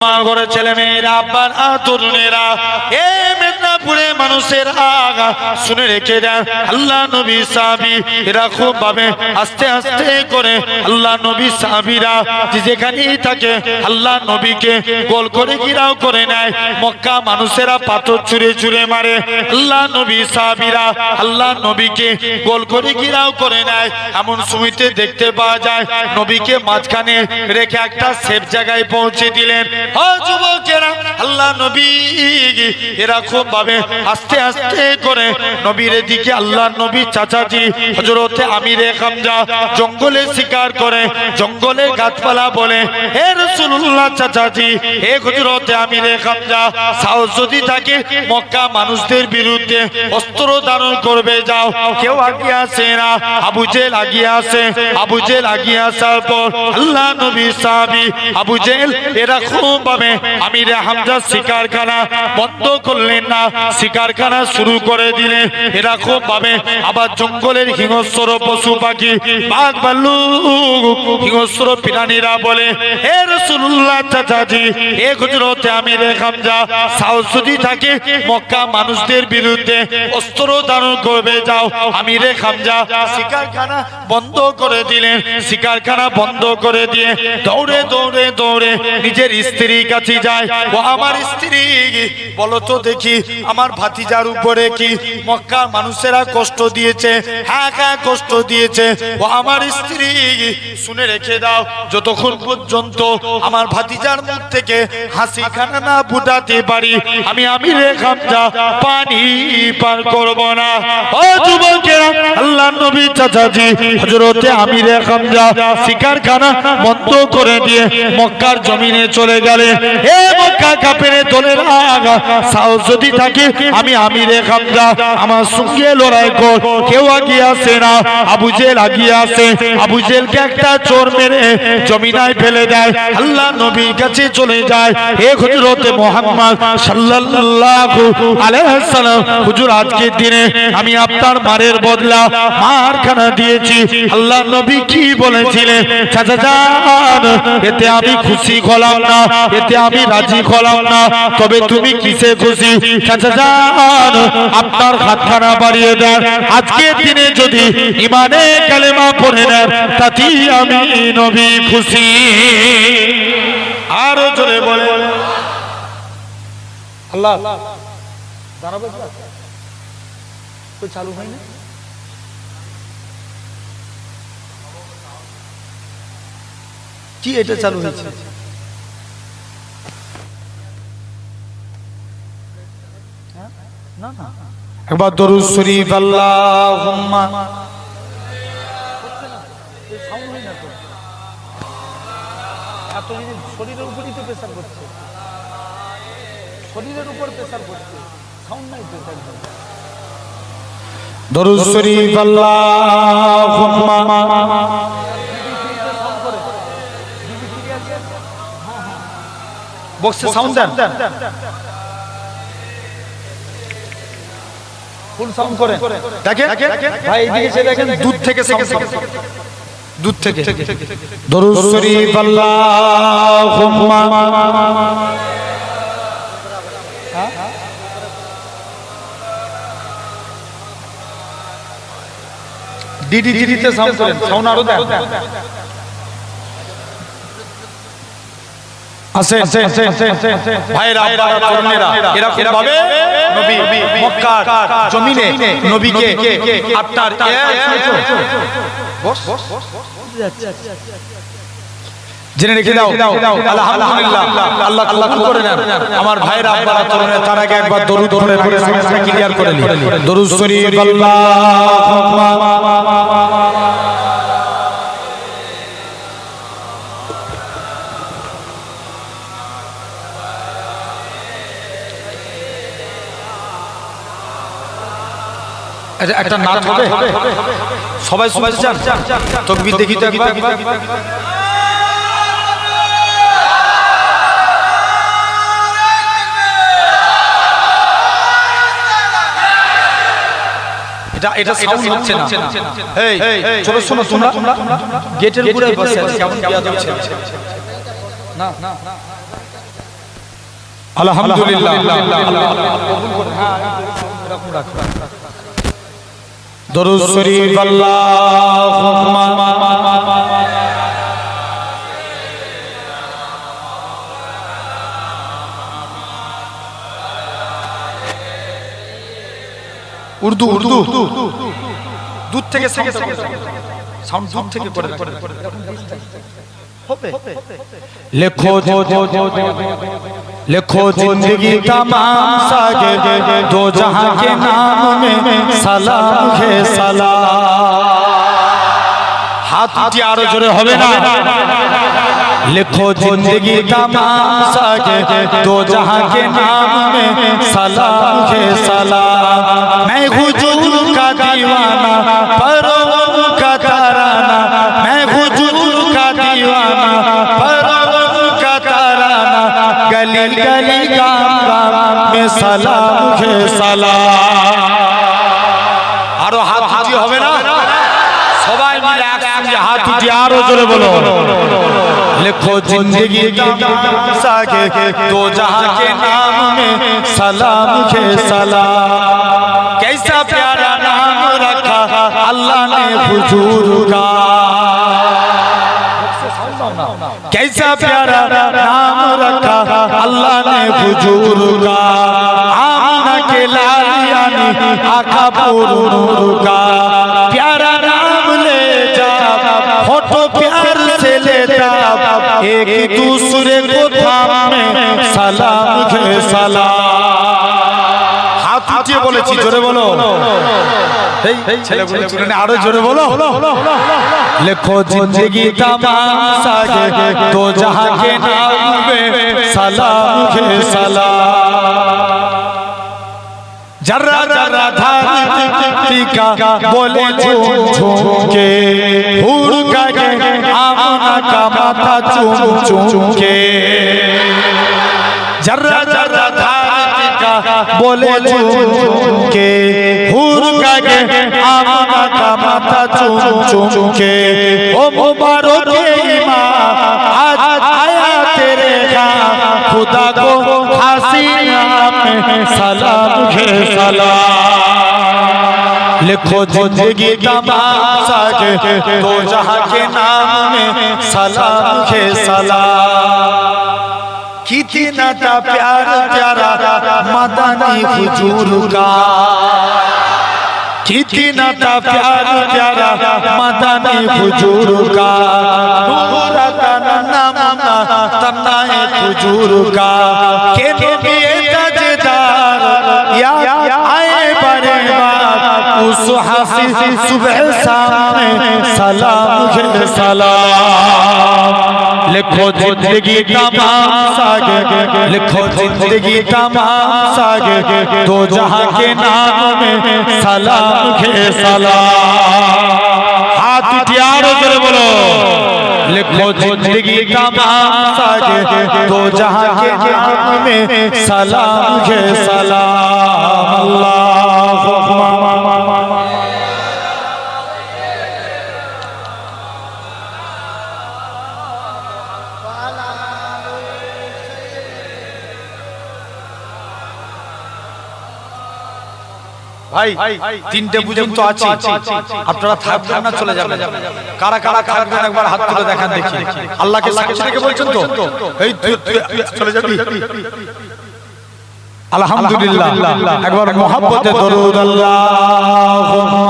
আমার ঘরে ছেলে মেয়েরা আব্বার তরুণেরা এ মেদিনীপুরে মানুষের আগা শুনে রেখে দেন আল্লাহ নবী সাহাবী এরা খুব ভাবে আস্তে আস্তে করে আল্লাহ নবী সাহাবীরা যেখানেই থাকে আল্লাহ নবীকে গোল করে ঘিরাও করে নেয়। মক্কা মানুষেরা পাথর ছুঁড়ে ছুঁড়ে মারে, আল্লাহ নবী সাহাবীরা আল্লাহ নবীকে গোল করে ঘিরাও করে নেয়। এমন সময়তে দেখতে পাওয়া যায় নবীকে মাঝখানে রেখে একটা সেফ জায়গায় পৌঁছে দিলেন। যুবকেরা আল্লাহ নবী এরা খুব ভাবে আস্তে আস্তে করে নবীর দিকে আল্লাহ নবী চাচাজি হযরতে আমিরে হামজা জঙ্গলে শিকার করে, জঙ্গলে গাছপালা বলে হে রাসূলুল্লাহ চাচাজি হে হযরতে আমিরে হামজা সাহস যদি থাকে মক্কা মানুষদের বিরুদ্ধে অস্ত্র ধারণ করবে যাও। কেউ আগিয়ে আসে না, আবু জেল আগিয়ে আসে। আবু জেল আগিয়ে আসার পর আল্লাহ নবী সাহাবী আবু জেল এরা খুব ভাবে আমিরে হামজা শিকারখানা বন্ধ করলেন না, শিকারখানা শুরু করে দিলেন। এরা খুব ভাবে আবার জঙ্গলের হিংস্র পশু পাখি বাঘ ভাল্লুক হিংস্র প্রাণীরা বলে হে রাসূলুল্লাহ চাচাজি হে হযরতে আমিরে হামজা সাহস যদি থাকে মক্কা মানুষদের বিরুদ্ধে অস্ত্র ধারণ করবে যাও। আমিরে হামজা শিকারখানা বন্ধ করে দিলেন। শিকারখানা বন্ধ করে দিয়ে দৌড়ে দৌড়ে দৌড়ে নিজের স্ত্রীর কাছে যায়। ও আমার স্ত্রী বলো তো দেখি আমার ভাতিজার উপরে কি মক্কার মানুষেরা কষ্ট দিয়েছে? হ্যাঁ হ্যাঁ কষ্ট দিয়েছে। ও আমার স্ত্রী শুনে রেখে দাও যতক্ষণ পর্যন্ত আমার ভাতিজার মুখ থেকে হাসি খানা না ফুটাতে পারি আমি আমিরে হামজা পানি পার করব না। ও যুবকেরা আল্লাহ নবী চাচাজি হযরতে আমিরে হামজা শিকারখানা বন্ধ করে দিয়ে মক্কার জমিনে চলে গেলেন। হে মক্কা কাফেরের দলের আগা সাহস যদি থাকে আমি আমিরে হামজা আমার সঙ্গে লড়াই কর। কেউ আগিয়ে আসে না, আবু জেল আগিয়ে আসে। আবু জেলকে একটা চোর মেরে জমিনায় ফেলে দেয়। আল্লাহ নবীর কাছে চলে যায় হে হযরতে মুহাম্মদ সাল্লাল্লাহু আলাইহি ওয়াসাল্লাম হুজুর আজকের দিনে আমি আপনার মারের বদলা মারখানা দিয়েছি। আল্লাহ নবী কি বলেছিলেন? চাচা যান এতে আমি খুশি হলাম না, এতে আমি রাজি হলাম না। তবে তুমি কিসে খুশি? চাচা যান আপনার হাতখানা বাড়িয়ে দেন। আজকের দিনে যদি ইমানে কালেমা পড়ে নেন তাতেই আমি নবী খুশি। আরো জোরে বলে আল্লাহ দাঁড়াবে তো চালু হয় না কি? এটা চালু হয়েছে না না। একবার দরুদ শরীফ আল্লাহুম্মা শরীরের উপরই তো প্রেসার করছে, শরীরের উপর প্রেসার করছে, সাউন্ড নাই তো। দরুদ শরীফ আল্লাহুম্মা বক্সে সাউন্ড দেন, ফুল সাউন্ড করেন। দেখেন ভাই এইদিকে সে দেখেন দূর থেকে সাউন্ড, দূর থেকে। দরুদ শরীফ আল্লাহুম্মা ডিডিতে সাউন্ড করেন, সাউন্ড আরো দেন। আসেন ভাইরা আপনারা তরুণেরা এরকম ভাবে নবী মক্কার জমিনে নবীকে আপনার জেনে রেখে দাও আলহামদুলিল্লাহ আল্লাহ কবুল করে নেন। আমার ভাইরা আপনারা তরুণেরা তার আগে একবার দরুদ পড়ে পড়ে সমস্যা ক্লিয়ার করে নিন। দরুদ শরীফ আল্লাহুম্মা একটা নাচ হবে, সবাই সবাই চান তকবীর দেখি তো একবার। এটা সাউন্ড হচ্ছে না। এই চলো শোনো তোমরা গেটের উপরে বসে আছো, কেমন বিয়াদব ছেলে। না আলহামদুলিল্লাহ। দরুদ শরীফ আল্লাহুম্মা উর্দু দূর থেকে সাউন্ড দূর থেকে করে लिखो जिंदगी तमाम सागे दो जहां के नाम में सलाम है सलाम। हाथ उठिए आरो जोरे होबे ना। लिखो जिंदगी तमाम सागे दो जहां के नाम में सलाम है सलाम। मैं हुजूर का दीवाना परवम का ताराना, मैं हुजूर का दीवाना परवम का ताराना, गली गली गाम गाम में सलाम है सलाम। आरो हाथ उठिए होबे ना সবাই মিলে একসঙ্গে হাত উঠিয়ে আরো জোরে বলো। लिखो जिंदगी तमाम सागे दो जहां के नाम में सलाम है सलाम। कैसा प्यारा नाम रखा अल्लाह ने हुजूर का, कैसा प्यारा नाम रखा अल्लाह ने हुजूर का। आमना के लाल यानी आका नूर का, प्यारा नाम ले जा फोटो प्यार से लेता, एक दूसरे को थामे सलाम है सलाम। हाथ उঠিয়ে বলেছি জোরে বলো। এই ছেলেগুলো চুনে আরো জোরে বলো। लिखो जिंदगी तमाम सागे दो जहां के नाम में सलाम है सलाम। जर्रा जर्रा धरती का बोले झूम झूम के, हूर का के आमना का माथा चूम चूम के। जर्रा जर्रा धरती का बोले झूम झूम के, हूर का के आमना का माथा चूम चूम के। ओ मुबारक ईमान आज आया तेरे यहाँ, खुदा को हसीना में सलाम है सलाम। लिखो जिंदगी तमाम सागे दो जहां के नाम में सलाम है सलाम। कितना था प्यार प्यारा मदनी हुजूर का, कितना था प्यार प्यारा मदनी हुजूर का। नूर तन्ना तन्ना हुजूर का, के नबी ताजदार या आए बड़े बात उस हसी सुबह सामने सलाम है सलाम। लिखो जिंदगी तमाम सागे, लिखो जिंदगी तमाम सागे दो जहां के नाम में सलाम है सलाम। हाथ उठिए आरो जोरे बोलो। लिखो जिंदगी तमाम सागे दो जहां के नाम में सलाम है सलाम। अल्लाहुम्मा ভাই তিনটে পর্যন্ত আছি, আপনারা থাকবেন না চলে যাবেন। কারা কারা থাকবেন একবার হাত তুলে দেখান দেখি। আল্লাহকে সাক্ষী রেখে বলছেন তো এই চলে যাবি। আলহামদুলিল্লাহ একবার মুহাব্বতে দরুদ আল্লাহুম্মা।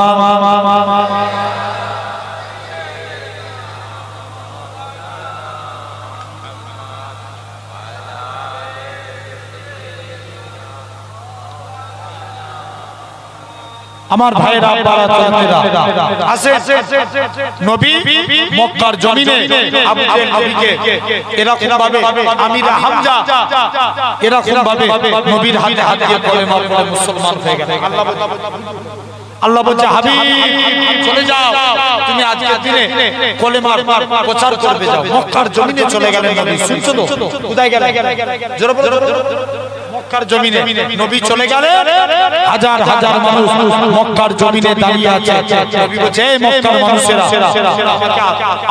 আমার ভাইরা বারাতুল্লাহ আছে নবী মক্কার জমিনে আবু জেহেল নবীকে এরকম ভাবে আমিরা হামজা এরকম ভাবে নবীর হাতে হাত দিয়ে কলেমা পড়ে মুসলমান হয়ে গেল। আল্লাহ বলছে হাবিব চলে যাও, তুমি আজকের দিনে কলেমার প্রচার করবে যাও। মক্কার জমিনে চলে গেলেন নবী। শুনছো তো কোথায় গেলেন? জোরে বলো। মক্কার জমিনে নবী চলে গেলেন, হাজার হাজার মানুষ মক্কার জমিনে দাঁড়িয়ে আছে। নবী বলছে এই মক্কার মানুষেরা আমাকে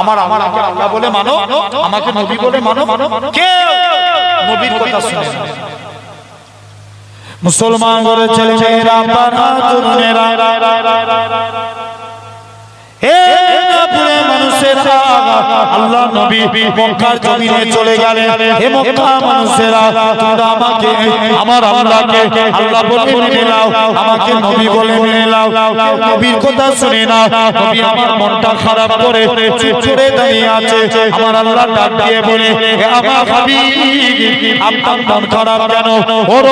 আমার আল্লাহ বলে মানো, আমাকে নবী বলে মানো। কেউ নবীর কথা শুনে মুসলমান ঘরে ছেলে মেয়েরা বাবা তরুণেরা আল্লাহ নবী মক্কার জমিনে চলে গেলেন। হে মক্কা মানুষেরা, তোমরা আমাকে আমার আল্লাহকে আল্লাহ বলে মেনে নাও, আমাকে নবী বলে মেনে নাও। নবীর কথা শুনে না, নবী আমার মনটা খারাপ করে চুপ করে দাঁড়িয়ে আছে। আমার আল্লাহ ডাক দিয়ে বলে, হে আমার হাবিব, আপনার মন খারাপ কেন? ওর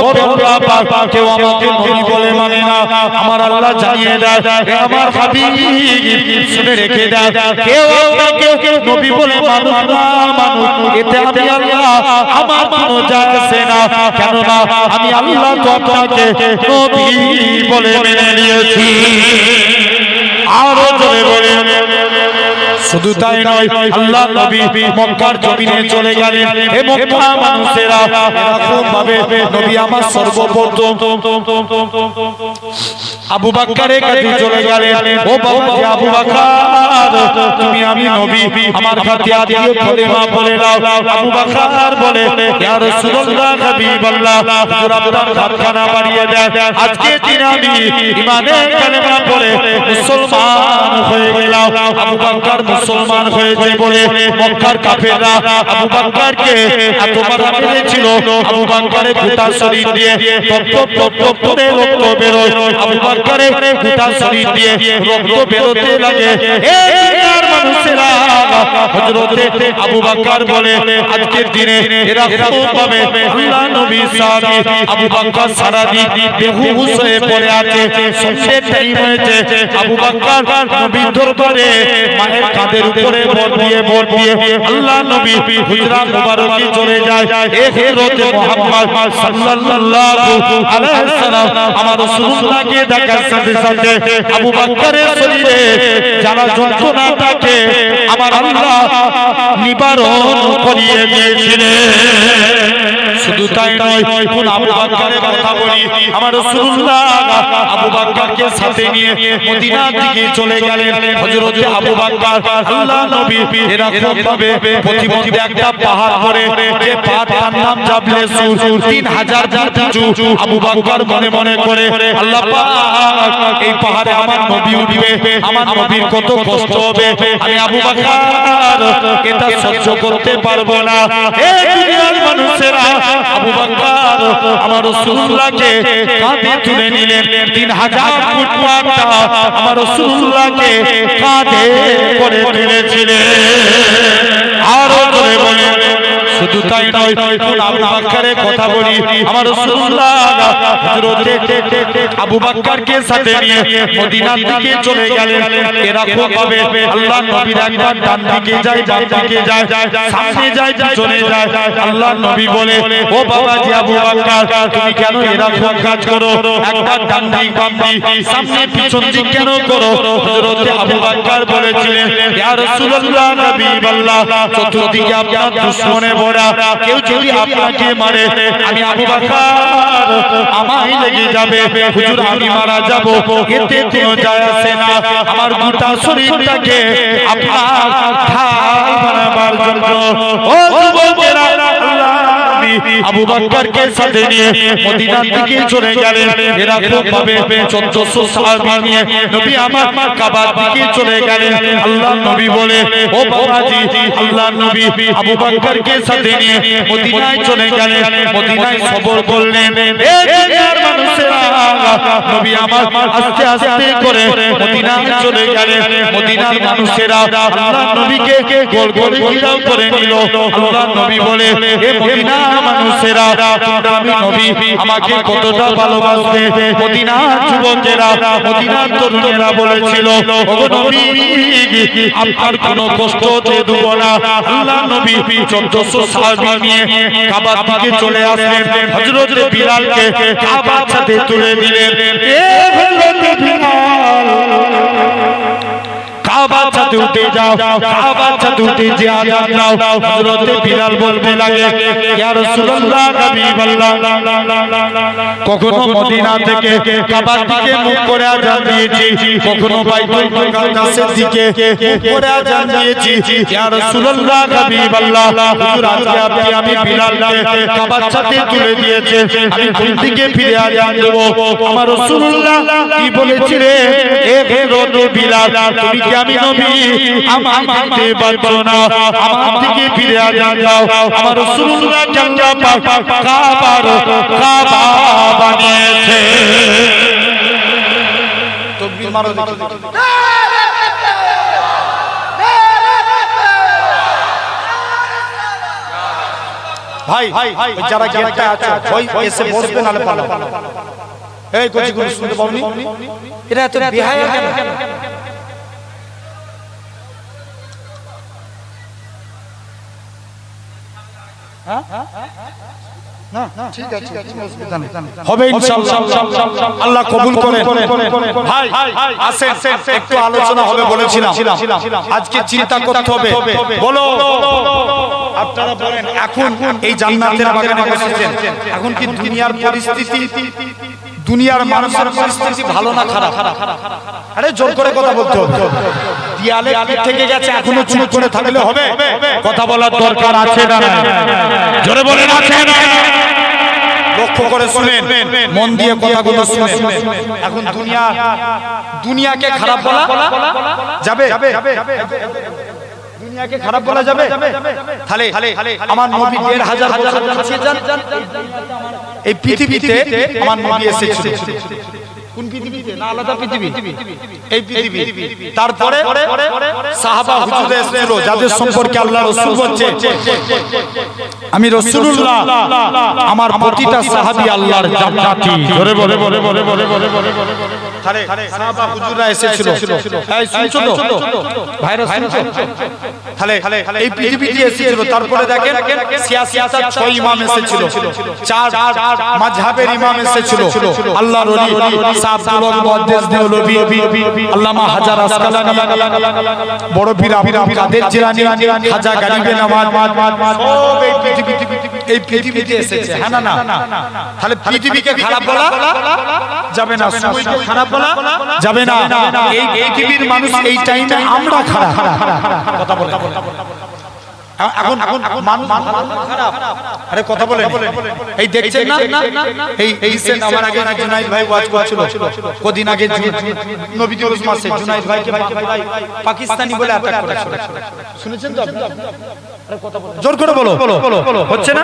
বাবা কেউ আমাকে নবী বলে মানে না। আমার আল্লাহ জানিয়ে দেয়, হে আমার হাবিব, শুনে রেখে দেয়, কেউ আপনাকে নবী বলে মানুষ না মানুষ, এতে আমি আল্লাহ আমার কোনো যায় আসে না। কেননা আমি আল্লাহ তো আপনাকে নবী বলে মেনে নিয়েছি। আরো জোরে বলে, শুধু তাই নয়, আল্লাহ নবী মক্কার জমিনে চলে গেলেন। হে মক্কা মানুষেরা, এরকম ভাবে নবী আমার সর্বপ্রথম আবু বকরের কাছে চলে গেলেন। ও বাবা আবু বকর, তুমি আমি নবী, আমার কাছে আদিও কলেমা বলে দাও। আবু বকর বলে, ইয়া রাসূলুল্লাহ হাবিবাল্লাহ, আপনার হাতখানা বাড়িয়ে দেন, আজকে দিন আমি ঈমানের কলেমা পড়ে মুসলমান হয়ে গেলাম। আবু বকর মুসলমান হয়েছে বলে মক্কার কাফেররা আবু বকরকে এত মারা মেরেছিল। আবু বকরের গোটা শরীর দিয়ে টপ টপ টপ করে রক্ত বেরোয়। আবু বকরের গোটা শরীর দিয়ে রক্ত বেরোতে লাগে। হে দুনিয়ার মানুষেরা, হযরতে আবু বকর বলে, আজকের দিনে এরকম ভাবে আল্লাহ নবী সাহাবী আবু বকর সারা দিন বেহুশ হয়ে পড়ে আছে। সন্ধ্যের টাইম হয়েছে, আবু বকর নবীর দরবারে মায়ের কাঁধের উপরে ভর দিয়ে আল্লাহ নবী হুজরা মুবারকে চলে যায়। হে হযরতে মুহাম্মদ সাল্লাল্লাহু আলাইহি সাল্লাম আমার রাসূলুল্লাহকে দেখার সাথে সাথে আবু বকরের শরীরে যারা যন্ত্রণা থাকে আমার আল্লাহ নিবারণ করিয়ে দিয়েছিলেন। শুধু তাই নয়, কোন আবু বকরের কথা বলি, আমার রাসূলুল্লাহ আবু বকরকে সাথে নিয়ে মদিনার দিকে চলে গেলেন। হযরতে আবু বকর আল্লাহ নবী এরকম ভাবে প্রতিমধ্যে একটা পাহাড় পড়ে, যে পাহাড়টার নাম জাবলে সুর, 3000 ফুট উঁচু। আবু বকর মনে মনে করে, আল্লাহ পাক, এই পাহাড়ে আমার নবী উঠবে, আমার নবীর কত কষ্ট হবে, আমি আবু বকর এটা সহ্য করতে পারবো না। হে দুনিয়ার মানুষেরা, আবু বকর আমার রাসূলুল্লাহকে কাঁধে তুলে নিলেন। 3000 ফুট পাহাড়টা আমার রাসূলুল্লাহকে কাঁধে করে তুলেছিলেন। আরো করে বলে, শুধু তাই নয়, কোন আবু বকরের কথা বলি, আমার রাসূলুল্লাহ হযরতে আবু বকরকে সাথে নিয়ে মদিনার দিকে চলে গেলেন। এরকম ভাবে আল্লাহ নবীর একবার ডান দিকে যায়, বাম দিকে যায়, সামনে যায়, পিছনে যায়। আল্লাহ নবী বলে, ও বাবাজি আবু বকর, তুমি কেন এরকম কাজ করো? একবার ডান দিক বাম দিক সামনে পিছন দিক কেন করো? হযরতে আবু বকর বলেছিলেন, ইয়া রাসূলুল্লাহ হাবিবাল্লাহ, চতুর্দিকে আপনার দুশমনে ভরা, কেউ যদি আপনাকে মারে আমি আবু বকর আমায় লেগে যাবে, হুজুর আমি মারা যাব, এতে কোনো যায় আসে না। আমার গোটা শরীরটাকে আপনার ঢাল বানাবার জন্য ও যুবকেরা, আবু বকরকে সাথে নিয়ে মদিনার দিকে চলে গেলেন। এরকম ভাবে 1400 সাহাবী নিয়ে নবী আমার কাবার দিকে চলে গেলেন। আল্লাহ নবী বলে, ও বাবাজি, আল্লাহ নবী আবু বকরকে সাথে নিয়ে মদিনায় চলে গেলেন। মদিনায় সবর করলেন। এ দুনিয়ার মানুষেরা, নবী আমার আস্তে আস্তে করে মদিনায় চলে গেলেন। মদিনার মানুষেরা আল্লাহ নবীকে গোল গোল ঘিরাও করে নিল। আল্লাহ নবী বলে, হে মদিনা মানুষেরা, আমি নবী আমাকে কতটা ভালোবাসবে। মদিনার যুবকেরা, মদিনার তরুণেরা বলেছিল, ও নবী আপনার কোনো কষ্ট হতে দেব না। আল্লাহ নবী 1400 সাহাবী নিয়ে কাবার দিকে চলে আসলেন। হযরত বিলালকে কাবার সাথে তুলে দিলেন। এ হযরত বিলাল কাবার ছাদে উঠে যাও, কাবার ছাদে উঠে যে আযান দাও। হযরতে বিলাল বলতে লাগে, ইয়া রাসূলুল্লাহ হাবিবাল্লাহ, কখনো মদিনা থেকে কাবার দিকে মুখ করে আযান দিয়েছি, কখনো বাইতুল মুকাদ্দাসের দিকে মুখ করে আযান দিয়েছি। ইয়া রাসূলুল্লাহ হাবিবাল্লাহ, হুজুর আজকে আপনি আমি বিলালকে কাবার ছাদে তুলে দিয়েছে, আমি কোন দিকে ফিরে আযান দেব? আমার রাসূলুল্লাহ কি বলেছিলে, এ বেরোদে বিলাল, তুমি কি আমি নবী আমার দিতে পারছো না, আমার দিকে ফিরে আযান দাও। আমার রাসূলুল্লাহ আল্লাহ পাক কাবা বানিয়েছে। তাকবীর মারো ভাই, যারা গেটটা আছে ওই এসে বসবে, নালে পালা। এই কোচিগুলো শুনতে পাওনি? এরা এত বেহায়া কেন? হবে ইনশাআল্লাহ, আল্লাহ কবুল করেন। ভাই আসেন, একটু আলোচনা হবে বলেছিলাম, আজকে চিন্তা করতে হবে। বলো আপনারা বলেন, এখন এই জান্নাতের বাগানে বসেছেন, এখন কি দুনিয়ার পরিস্থিতি, দুনিয়ার মানুষের পরিস্থিতি ভালো না খারাপ? আরে জোর করে কথা বলতে হবে। দেয়ালে পিঠ থেকে গেছে, এখনো চুপ করে থাকলে হবে? কথা বলার দরকার আছে না? জোরে বলেন আছে না? লক্ষ্য করে শুনেন, মন দিয়ে কথাগুলো শুনেন। এখন দুনিয়াকে খারাপ বলা যাবে? দুনিয়াকে খারাপ বলা যাবে? তাহলে আমার নবী ১,৫০০ বছর বাঁচিয়ে যান, এই পৃথিবীতে আমার নবী এসেছিল। কোন পৃথিবীতে? না আলাদা পৃথিবী, এই পৃথিবী। তারপরে সাহাবা হুজুরে এসেছিল, যাদের সম্পর্কে আল্লাহ রাসূল বলছে, আমি রাসূলুল্লাহ, আমার প্রতিটা সাহাবী আল্লাহর জান্নাতি। জোরে বলে বলে বলে বলে বলে বলে বলে। তাহলে সাহাবা হুজুররা এসেছিল, এই শুনছো তো ভাইরা, শুনছো? তাহলে এই পৃথিবীতে এসেছিল। তারপরে দেখেন সিয়াসিয়াতের ৬ ইমাম এসেছিল, ৪ মাযহাবের ইমাম এসেছিল। আল্লাহর ওলি সাহাবুল মুহাদ্দিস দেওলভী, আল্লামা হাজার আসকালানী, বড় পীর আব্দুল কাদের জিলানী, খাজা গরিবে নওয়াজ, সব এই পৃথিবীতে এসেছে। হ্যাঁ না? তাহলে পৃথিবীকে খারাপ বলা যাবে না, সময়কে খারাপ বলা যাবে না। এই পৃথিবীর মানুষ এই টাইমে আমরা খারাপ কথা বলে। এখন মানুষ খারাপ, আরে কথা বলে। এই দেখছেন না, এই রিসেন্ট আমার আগে জুনাইদ ভাই ওয়াজ করছিল, কদিন আগে নবী দিবস মাসে জুনাইদ ভাইকে পাকিস্তানি বলে অ্যাটাক করেছিল। শুনেছেন তো আপনি? জোর করে বলো, হচ্ছে না?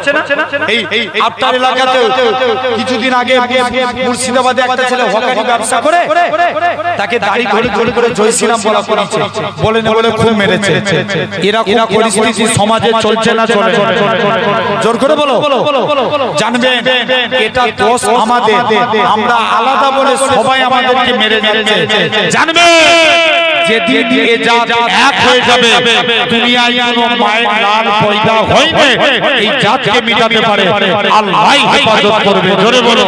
এই আপনার এলাকাতে কিছুদিন আগে মুর্শিদাবাদে একটা ছেলে হকারি ব্যবসা করে, তাকে দাড়ি ধরে ধরে জয় শ্রীরাম বলা করেছে, বলে না বলে খুব মেরেছে। এরকম পরিস্থিতি সমাজে চলছে না চলে? জোর করে বলো। জানবেন এটা দোষ আমাদের, আমরা আলাদা বলে সবাই আমাদেরকে মেরে যাচ্ছে। জানবেন যেদিন এ জাত এক হয়ে যাবে, দুনিয়ায় কোনো মায়ের লাল পয়দা হইবে, এই জাতকে মিটাতে পারে আল্লাহই হেফাজত করবে। জোরে বলো।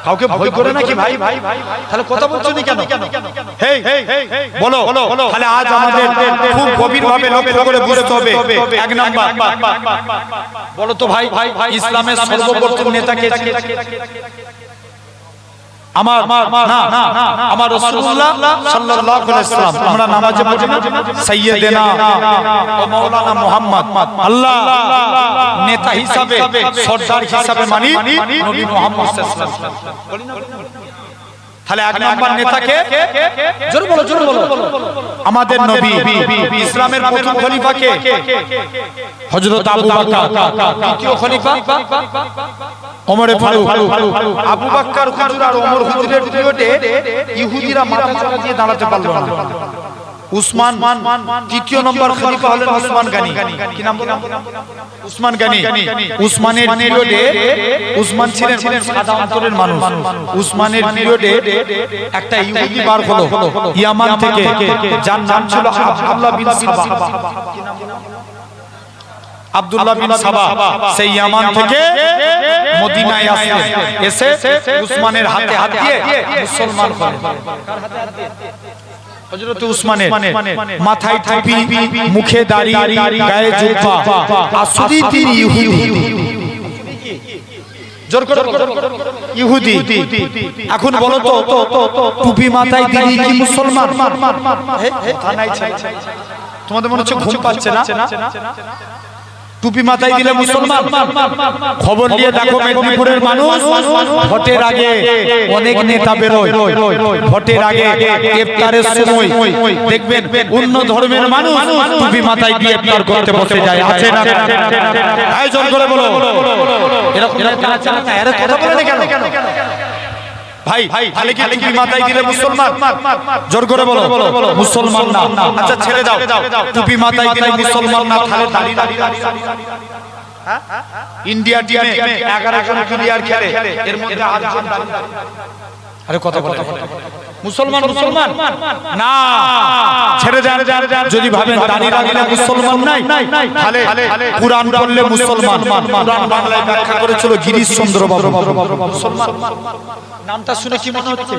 কাউকে ভয় করে নাকি ভাই? তাহলে কথা বলছো না কেন? হেই বলো। তাহলে আজ আমাদের খুব গভীরভাবে লক্ষ্য করে বুঝতে হবে। এক নাম্বার, বলো তো ভাই, ইসলামের সর্বপ্রথম নেতাকে আমার রাসূলুল্লাহ সাল্লাল্লাহু আলাইহি ওয়াসাল্লাম। আমরা নামাজে পড়ি না সাইয়্যিদানা ও মাওলানা মুহাম্মদ, আল্লাহ নেতা হিসাবে, সরদার হিসাবে মানি নবী মুহাম্মদ সাল্লাল্লাহু আলাইহি ওয়াসাল্লাম। বলি না? তাহলে এক নাম্বার নেতাকে জোরে বলো। আমাদের নবী, ইসলামের প্রথম খলিফাকে হযরত আবু বকর, দ্বিতীয় খলিফা ওমর ফারুক। আবু বকর হুজুর আর ওমর হুজুরের পিরিয়ডে ইহুদিরা মাথা চাড়া দিয়ে দাঁড়াতে পারলো না। উসমান তৃতীয় নম্বর খলিফা হলেন উসমান গনি। কি নাম বললাম? উসমান গনি। উসমানের পিরিয়ডে, উসমান ছিলেন সাদা অন্তরের মানুষ। উসমানের পিরিয়ডে একটা ইহুদি বার হলো ইয়ামান থেকে, যার নাম ছিল আব্দুল্লাহ বিন সাবা। আব্দুল্লাহ বিন সাবা সেই ইয়ামান থেকে মদিনায় আসলেন, এসে উসমানের হাতে হাত দিয়ে মুসলমান হলেন। হযরত উসমানের মাথায় টুপি, মুখে দাড়ি, গায়ে জুব্বা, আসলি তিনি ইহুদি। জোর করে ইহুদি। এখন বলো তো টুপি মাথায় দিলি কি মুসলমান? তোমাদের মনে হচ্ছে ঘুম পাচ্ছে না? টুপি মাথায় দিলে মুসলমান? খবর নিয়ে দেখো মেদিনীপুরের মানুষ ভোটের আগে অনেক নেতা বেরোয়, ভোটের আগে ইফতারের সময় দেখবেন অন্য ধর্মের মানুষ টুপি মাথায় দিয়ে ইফতার করতে বসে যায়, আছে না? আয়োজন করে বলো এরকম কথা বলে না কেন ভাই? তাহলে কি টুপি মাথায় দিলে মুসলমান? জোর করে বলো মুসলমান না। আচ্ছা ছেড়ে দাও, টুপি মাথায় দিলে মুসলমান না, তাহলে দাড়ি ইন্ডিয়া টিমে 11 জন প্লেয়ার খেলে, এর মধ্যে 8 জন দাড়ি। আরে কথা বলে মুসলমান না, ছেড়ে দেন। যদি ভাবেন দাড়ি রাখলে মুসলমান নাই, তাহলে কুরআন পড়লে মুসলমান। কুরআন বাংলায় ব্যাখ্যা করেছিল গিরিশ চন্দ্র বাবু। মুসলমান নামটা শুনে কি মনে হচ্ছে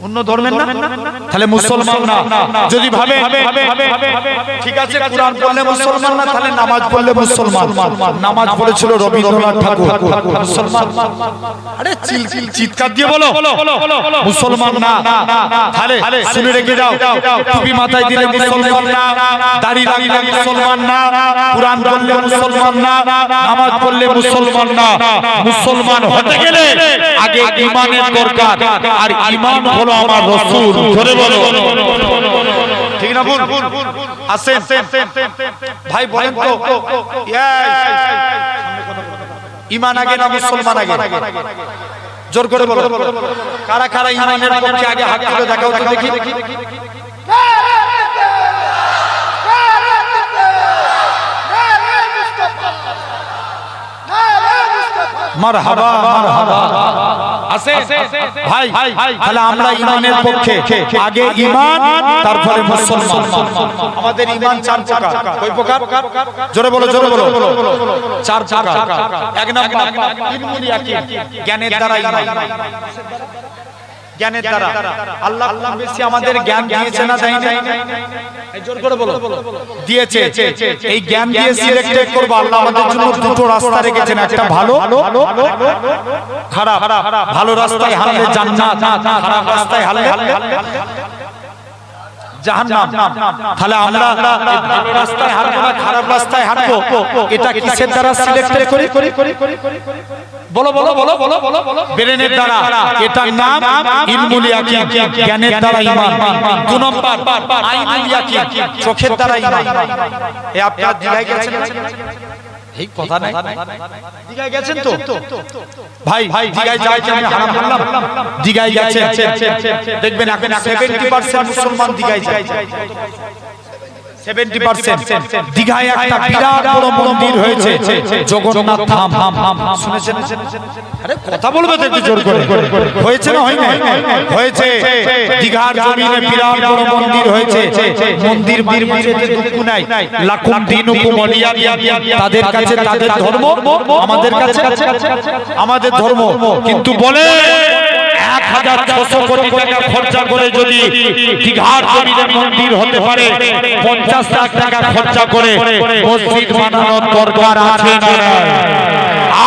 অন্য ধর্মের না? তাহলে মুসলমান না। যদি ভাবে ঠিক আছে কুরআন পড়লে মুসলমান না, তাহলে নামাজ পড়লে মুসলমান। নামাজ পড়েছিল রবীন্দ্রনাথ ঠাকুর, মুসলমান। আরে চিৎকার দিয়ে বলো মুসলমান না। তাহলে শুনে রেখে যাও, টুপি মাথায় দিলে মুসলমান না, দাড়ি রাখলে মুসলমান না, কুরআন পড়লে মুসলমান না, নামাজ পড়লে মুসলমান না। মুসলমান হতে গেলে আগে ঈমানের দরকার, আর ঈমান হলো আমার রাসূল। ধরে বলো ঠিক না? ভুল আসেন ভাই বলেন তো, ঈমান আগে না মুসলমান আগে? জোর করে বলো কারা কারা ঈমানের পক্ষে আগে হাত তুলে দেখাও তো দেখি। মারহাবা মারহাবা। আছে ভাই, তাহলে আমরা ঈমানের পক্ষে, আগে ঈমান তারপরে মুসলমান। আমাদের ঈমান 4 প্রকার। কয় প্রকার? জোরে বলো 4 প্রকার। এক নাম্বার ইলমুল ইয়াকিন, জ্ঞানের দ্বারা ঈমান। জ্ঞানের দ্বারা আল্লাহ খুব বেশি আমাদের জ্ঞান দিয়েছে না দেয় না? জোর করে বলো দিয়েছে। এই জ্ঞান দিয়ে সিলেক্ট করব। আল্লাহ আমাদের জন্য দুটো রাস্তা রেখেছেন, একটা ভালো, খারাপ। ভালো রাস্তায় হাঁটলে জান্নাত, খারাপ রাস্তায় হাঁটলে জাহান্নাম। তাহলে আমরা ভালো রাস্তায় হাঁটবো না খারাপ রাস্তায় হাঁটবো, এটা কিসের দ্বারা সিলেক্ট করি? বলো ব্রেনের দ্বারা। এটার নাম ইলমুল ইয়াকিন, জ্ঞানের দ্বারা ঈমান। 2 নম্বর আইনুল ইয়াকিন, চোখের দ্বারা ঈমান। এই আপনারা দিঘায় গেছেন? এই কথা নাই, দিঘায় গেছেন তো ভাই? দিঘায় যায় কি আমি হারাম বললাম? দিঘায় গেছেন, দেখবেন এখন 70% মুসলমান দিঘায় যায়। 70% দিঘায় একটা বিরাট বড় মন্দির হয়েছে, জগন্নাথ ধাম। শুনেছেন? আরে কথা বলবে তো একটু জোর করে। হয়েছে না হয় না? হয়েছে। দিঘার জমিনে বিরাট বড় মন্দির হয়েছে। মন্দির নির্মাণেতে দুঃখ নাই। লাকুম দীনুকুম ওয়ালিয়া দিন। তাদের কাছে তাদের ধর্ম, আমাদের কাছে আমাদের ধর্ম। কিন্তু বলে 1600 কোটি টাকা খরচা করে যদি দীঘার জমিনে মন্দির হতে পারে, 50 লাখ টাকা খরচা করে মসজিদ বানানোর দরকার আছে না?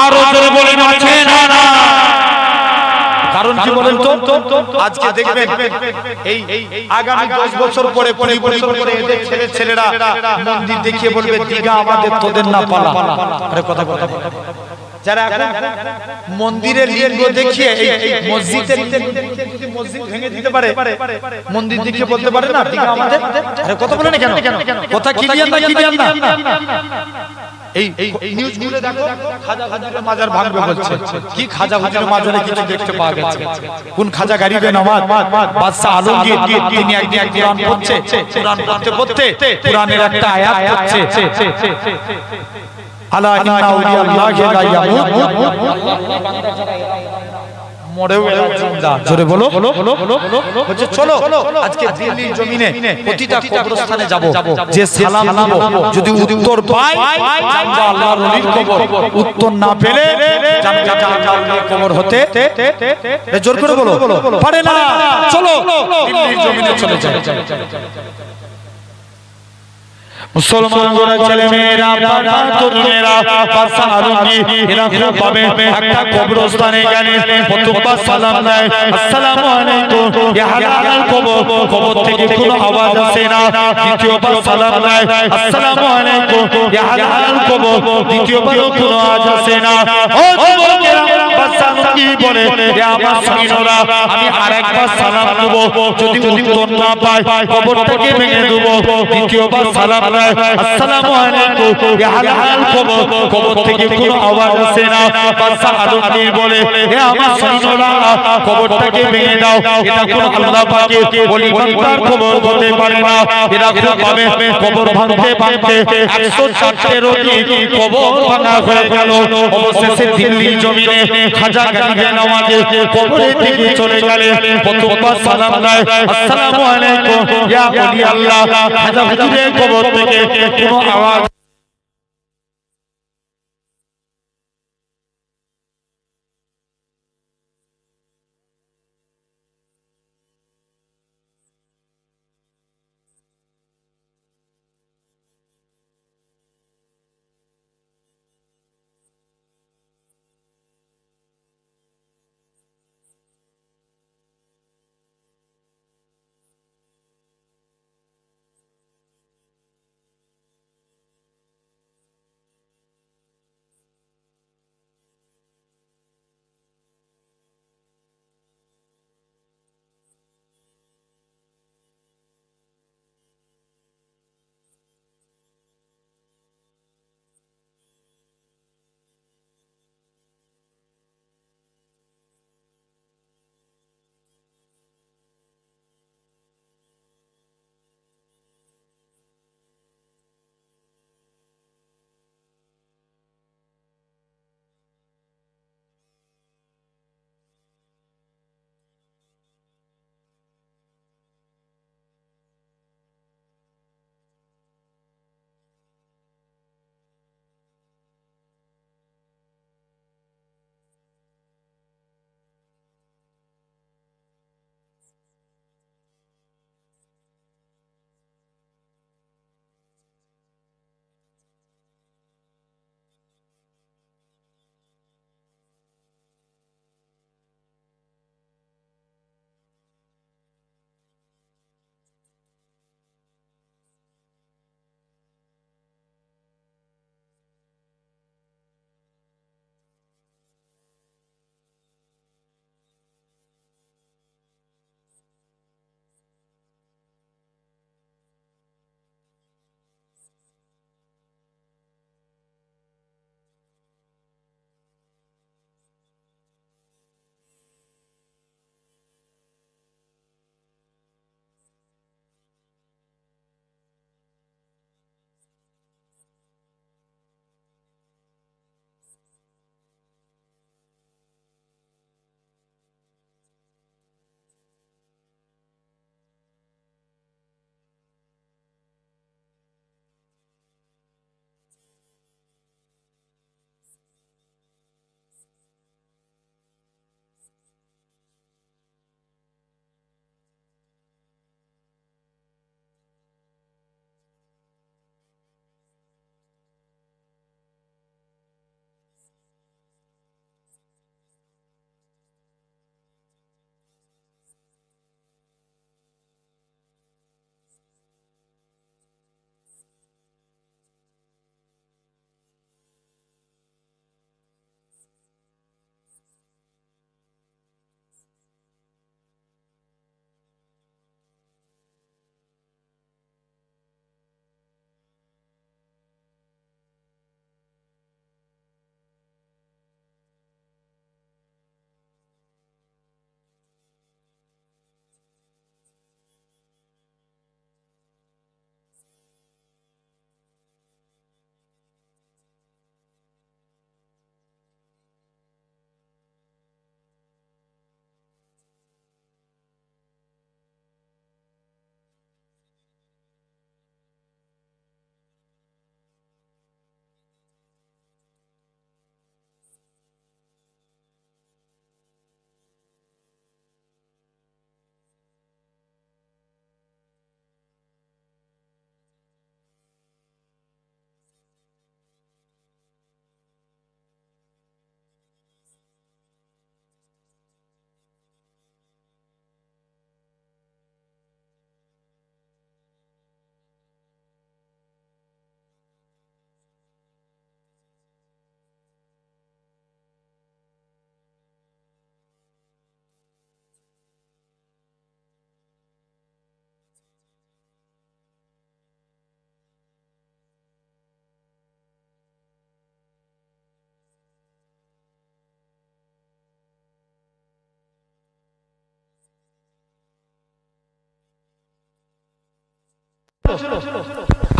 আরো জোরে বলেন আছে না? কারণ কি বলেন তো? আজকে দেখবেন এই আগামী 10 বছর পরে, 20 বছর পরে এদের ছেলেরা মন্দির দেখিয়ে বলবে দিঘা আমাদের, তোদের না পালা। আরে কথা যারা মন্দিরের লিঙ্গ দেখিয়ে মসজিদের মসজিদ ভেঙে দিতে পারে, মন্দির দেখিয়ে বলতে পারে না দিঘা আমাদের। আরে কথা বলে না কেন? কথা ক্লিয়ার না? এই নিউজ গুলো দেখো, খাজা হুজুরের মাজার ভাঙবে বলছে। কি খাজা হুজুরের মাজারে কিছু দেখতে পাওয়া গেছে? কোন খাজা গরিবে নওয়াজ বাদশা আলমগীর তিনি একদিন কোরআন পড়ছে, কোরআন পড়তে কোরআনের একটা আয়াত পড়ছে, আলা ইন্না আউলিয়া আল্লাহি লা ইয়ামুত। মরেও এরা জিন্দা। জোরে বলো। বলছে চলো আজকে দিল্লির জমিনে প্রতিটা কবরস্থানে যাব, যে সালাম দিব যদি উত্তর পাই জানবো আল্লাহর ওলির কবর, উত্তর না পেলে জানবো আল্লাহর ওলির কবর হতে। জোর করে বলো, পারে না, চলো দিল্লির জমিনে চলে যাই। মুসলমান গোরা ছেলে মেয়েরা বাবা তরুণেরা পাশা আরুঙ্গি এরা খুব পাবে একটা কবরস্থানে গেলে প্রথমবার সালাম দেয় আসসালামু আলাইকুম ইয়া হালাল কবর, কবর থেকে কোনো আওয়াজ আসে না। দ্বিতীয়বার সালাম দেয় আসসালামু আলাইকুম ইয়া হালাল কবর, দ্বিতীয়বারও কোনো আওয়াজ আসে না। ও যুবকেরা পাশা আরুঙ্গি বলে এ আমার সৈন্যরা আমি আরেকবার সালাম দেব, যদি উত্তর না পাই কবরটাকে ভেঙে দেব। দ্বিতীয়বার সালাম আসসালামু আলাইকুম ইয়া হালাল কবর, কবর থেকে কোনো আওয়াজ আসে না। বাদশা আলমগীর বলে হে আমার সৈন্যরা কবরটাকে ভেঙে দাও, এটা কোনো আল্লাহ পাকের ওলি বান্দার কবর হতে পারে না। এরা খুব পাবে কবর ভাঙতে ভাঙতে 104 রোগী কবর ভাঙা হয়ে গেল। অবশেষে দিল্লির জমিনে খাজা গরিবে নওয়াজে কবরের দিকে চলে গেলে প্রথমবার সালাম দেয় আসসালামু আলাইকুম ইয়া ওলি আল্লাহ। খাজা হুজুরের কবর থেকে কোনো আওয়াজ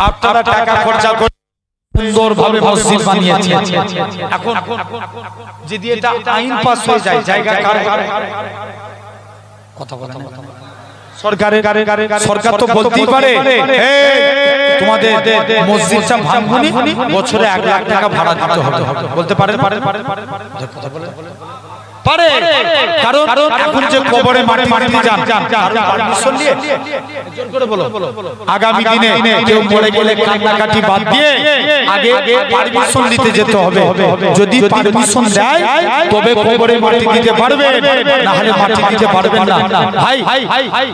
আপনারা টাকা খরচা করে সুন্দরভাবে মসজিদ বানিয়েছেন। এখন যদি এটা আইন পাস হয়ে যায়, জায়গা কার? কথা বলেন। সরকার তো বলতেই পারে তোমাদের মসজিদটা ভাঙবনি, বছরে 1 লাখ টাকা ভাড়া দিতে হবে। বলতে পারে না? পারে, কারণ এখন যে কবরে মাটি দিতে যান পারমিশন নিয়ে, জোর করে বলো, আগামী দিনে কেউ মরে গেলে কান্নাকাটি বাদ দিয়ে আগে পারমিশন নিতে যেতে হবে। যদি পারমিশন দেয় তবে কবরে মাটি দিতে পারবে, না হলে মাটি দিতে পারবেন না। ভাই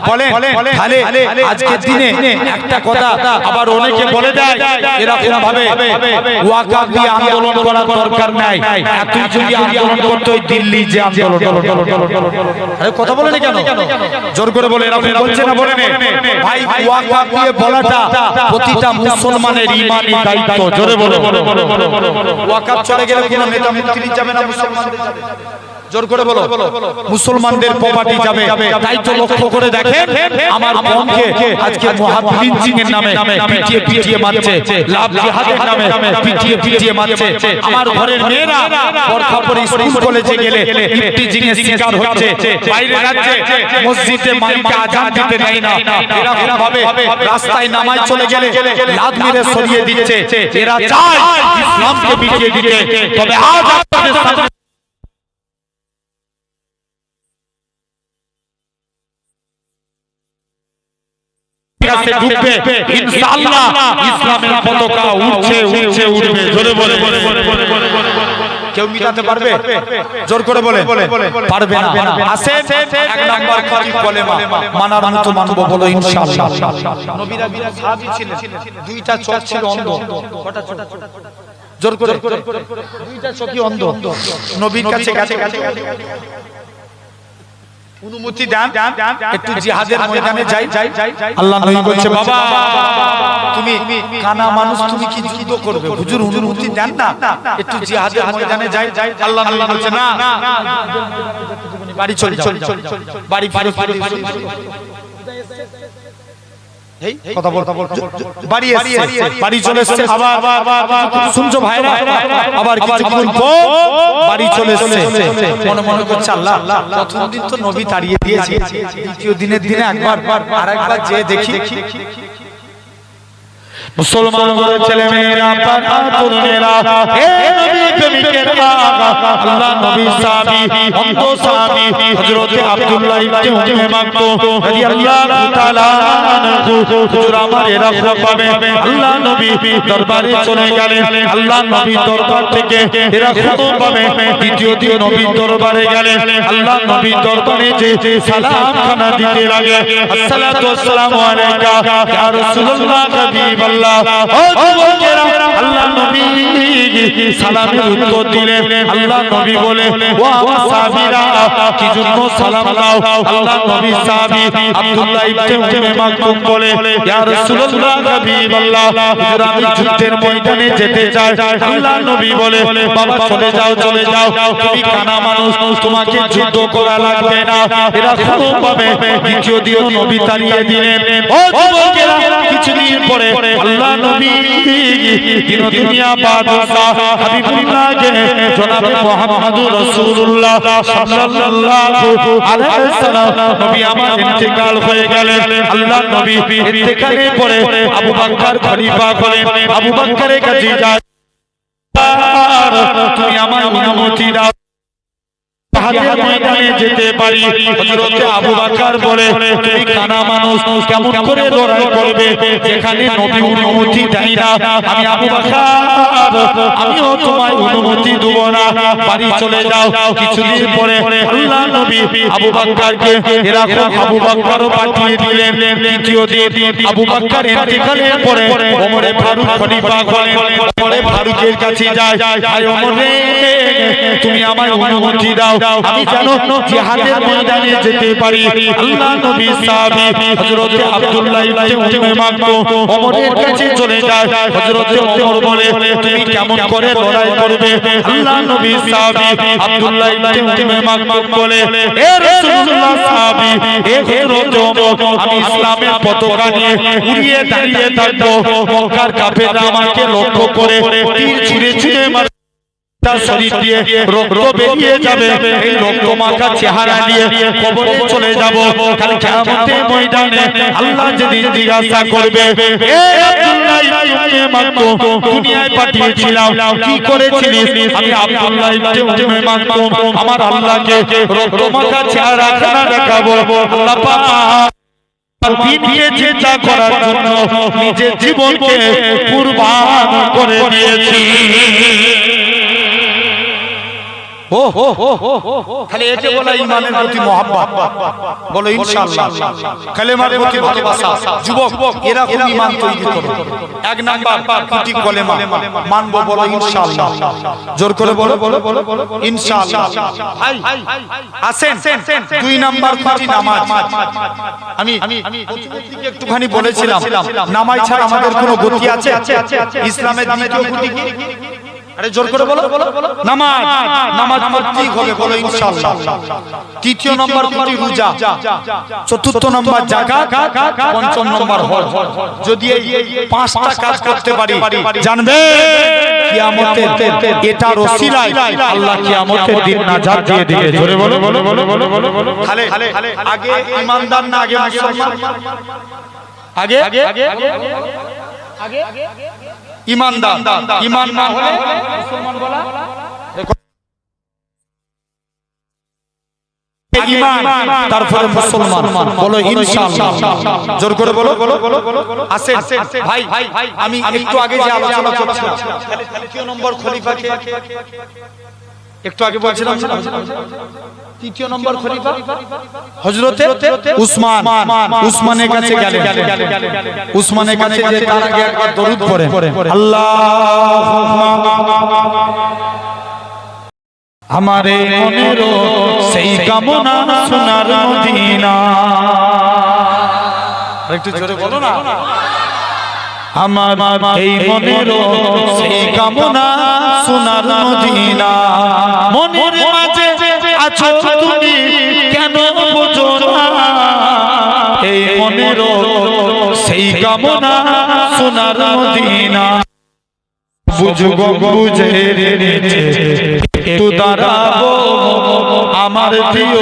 বলেন, তাহলে আজকের দিনে একটা কথা আবার অনেকে বলে দেয় এরকম ভাবে ওয়াকাফ দিয়ে আন্দোলন করার দরকার নাই, তুই যদি আন্দোলন করতে ওই দিল্লি যে আন্দোলন, আরে কথা বলেন কেন? জোর করে বলে, এরকম বলছে না বলেন ভাই, ওয়াকাফ দিয়ে বলাটা প্রতিটা মুসলমানের ঈমানি দায়িত্ব। জোরে বলে, ওয়াকাফ চলে গেলে কোনো নেতা মন্ত্রী যাবে না, মুসলমানদের যাবে। জোর করে বলো, মুসলমানদের প্রপার্টি যাবে। তাই তো লক্ষ্য করে দেখেন আমার বোনকে আজকে মুহাদ্দিন সিং এর নামে পিটিয়ে মারছে, লাভ জিহাদের নামে পিটিয়ে মারছে। আমার ঘরের মেয়েরা বোরকা পরে স্কুল কলেজে গেলে ইফতিজিং এর শিকার হচ্ছে। বাইরে রাজ্যে মসজিদে মাইকে আযান দিতে দেয় না, এরকম ভাবে রাস্তায় নামাজ চলে গেলে লাদ মেরে সরিয়ে দিচ্ছে। এরা চায় ইসলামকে বিকিয়ে দিতে। তবে আজ আপনাদের সামনে ইনশাআল্লাহ ইসলামের পতাকা উঠবে। জোরে বলে, কেউ মিটাতে পারবে? জোর করে বলে, পারবে না। আসেন এক নাম্বার খতিব বলে মানার মতো মানব বলো ইনশাআল্লাহ। নবীরা সাহাবী ছিলেন, দুইটা চোখ ছিল অন্ধ। কটা চোখ? জোর করে, দুইটা চোখই অন্ধ। নবীর কাছে গেছে, অনুমতি দেন একটু জিহাদের ময়দানে যাই। আল্লাহ নবী বলছে, বাবা তুমি কানা মানুষ, তুমি কি যুদ্ধ করবে? হুজুর অনুমতি দেন না, একটু জিহাদের ময়দানে যাই। আল্লাহ নবী বলছে, না, বাড়ি চলে যাও, বাড়ি ফিরে। কথা বল, বাড়ি চলে এসেছে। আবার শুনছো ভাইরা, আবার কিছুক্ষণ পর বাড়ি চলে এসেছে। মনে করছে আল্লাহ প্রথম দিন তো নবী তাড়িয়ে দিয়েছে, দ্বিতীয় দিনের দিনে একবার আরেকবার যে দেখি। মুসলমান ঘরের ছেলে মেয়েরা, তরুণেরা, হে নবী প্রেমিকেরা, আল্লাহ নবী সাহাবী, অন্ধ সাহাবী হযরত আব্দুল্লাহ ইবনে উম্মে মাকতুম রাদিয়াল্লাহু তাআলা আনহু, হুজুর আমার এরকম ভাবে আল্লাহ নবী দরবারে চলে গেলেন। আল্লাহ নবী দরবার থেকে এরকম ভাবে দ্বিতীয় দিন নবী দরবারে গেলেন। আল্লাহ নবী দরবারে যে সালাম খানা দিতে লাগে, আসসালাতু ওয়াসসালামু আলাইকা ইয়া রাসূলুল্লাহ হাবিবাল্লাহ। আল্লাহ নবী সালামের উত্তর দিলেন। আল্লাহ নবী বলে, ও আমার সাহাবীরা কি জন্য সালাম দাও? আল্লাহ নবী সাহাবী আব্দুল্লাহ ইবনে উম্মে মাকতুম বলে, ইয়া রাসূলুল্লাহ হাবিবাল্লাহ, হুজুর আমি যুদ্ধের ময়দানে যেতে চাই। আল্লাহ নবী বলে, বাবা চলে যাও, তুমি কানা মানুষ, তোমাকে যুদ্ধ করা লাগবে না। এরকম ভাবে দ্বিতীয় দিন নবী তাড়িয়ে দিলেন। ও যুবকেরা, কিছুদিন পরে আল্লাহ নবী দিন দুনিয়া বাদশা হাবিবুল্লাহকে জনাবে মুহাম্মদুর রাসূলুল্লাহ সাল্লাল্লাহু আলাইহি ওয়াসাল্লাম নবী আমার ইন্তেকাল হয়ে গেলেন। আল্লাহ নবী ইন্তেকালের পরে আবু বকর খলিফা হলেন। আবু বকরের কাছে যায়, তুমি আমার অনুমতি দাও, জিহাদের ময়দানে যেতে পারি। হযরত আবু বকর বলে, তুমি কানা মানুষ, কেমন করে লড়াই করবে যেখানে নবী অনুমতি দেয় না? আমি আবু বকর, আমিও তোমায় অনুমতি দেব না, বাড়ি চলে যাও। কিছুদিন পরে আল্লাহ নবী আবু বকরকে এরকম আবু বকরও পাঠিয়ে দিলেন। দ্বিতীয় দিন আবু বকর ইন্তেকালের পরে ওমর ফারুক খলিফা হলেন। ওমর ফারুকের কাছে যায়, ভাই ওমর রে, তুমি আমায় অনুমতি দাও, আমি যেন জিহাদের ময়দানে যেতে পারি। আল্লাহ নবী সাহাবী হযরত আব্দুল্লাহ ইবনে উম্মে মাকতুম ওমরের কাছে চলে যায়। হযরত ওমর বলে, তুমি কেমন করে লড়াই করবে আল্লাহ নবী সাহাবী আব্দুল্লাহ ইবনে মাকতুম বলে এ রাসূলুল্লাহ সাহাবী এ হযরত ওমর আমি ইসলামের পতাকা নিয়ে উড়িয়ে দাঁড়িয়ে থাকবো মক্কার কাফেররা আমাকে লক্ষ্য করে তীর ছুঁড়ে ছুঁড়ে মারবে তার শরীর দিয়ে রক্ত বেরিয়ে যাবে এই রক্ত মাখা চেহারা নিয়ে কবরে চলে যাব কাল কিয়ামতের ময়দানে আল্লাহ যেদিন জিজ্ঞাসা করবে এ আব্দুল্লাহ ইবনে মাকতুম দুনিয়ায় পাঠিয়েছিলাম কি করেছিলিস আমি আব্দুল্লাহ ইবনে মাকতুম আমার আল্লাহকে রক্ত মাখা চেহারা খানা দেখাবো আল্লাহ পাক দিনকে চেষ্টা করার জন্য নিজের জীবনকে কুরবান করে দিয়েছি খালি একে বলা ঈমানের প্রতি মহব্বত বলো ইনশাআল্লাহ কালেমার প্রতি ভালোবাসা যুবক এরা কোন ঈমান তৈরি করো এক নাম্বার প্রতি কলেমা মানবো বলো ইনশাআল্লাহ জোর করে বলো ইনশাআল্লাহ ভাই আসেন দুই নাম্বার প্রতি নামাজ আমি প্রতিদিকে একটুখানি বলেছিলাম নামাজ ছাড়া আমাদের কোনো গতি আছে ইসলামের দ্বিতীয় গতি কি আরে জোর করে বলো নামাজ পড়তেই হবে বলো ইনশাআল্লাহ তৃতীয় নম্বর কোটি রোজা চতুর্থ নম্বর যাকাত পঞ্চম নম্বর হজ যদি এই পাঁচটা কাজ করতে পারি জানবে কিয়ামতের এটার ওসিলায় আল্লাহ কিয়ামতের দিন নাজাত দিয়ে দিবে জোরে বলো খালে আগে ঈমানদার না আগে মুসলমান আগে ঈমানদার ঈমান না হলে মুসলমান বলা ঈমান তারপরে মুসলমান বলো ইনশাআল্লাহ জোর করে বলো আসেন ভাই আমি একটু আগে যে আলোচনা করছিলাম তৃতীয় নম্বর খলিফাকে একটু আগে বলছিলাম তৃতীয় নম্বর খলিফা হযরতে উসমানের কাছে গেলেন উসমানের কাছে যে তার আগে একবার দরুদ পড়েন আল্লাহুম্মা আমারে মনের সেই কামনা সোনার মদিনা একটু জোরে বলো না আমার এই মনের সেই কামনা সোনার মদিনা মনের মাঝে আছো তুমি কেন বোঝো না এই মনের সেই কামনা সোনার মদিনা বুঝবো বুঝে একটু দাঁড়াবো আমার প্রিয়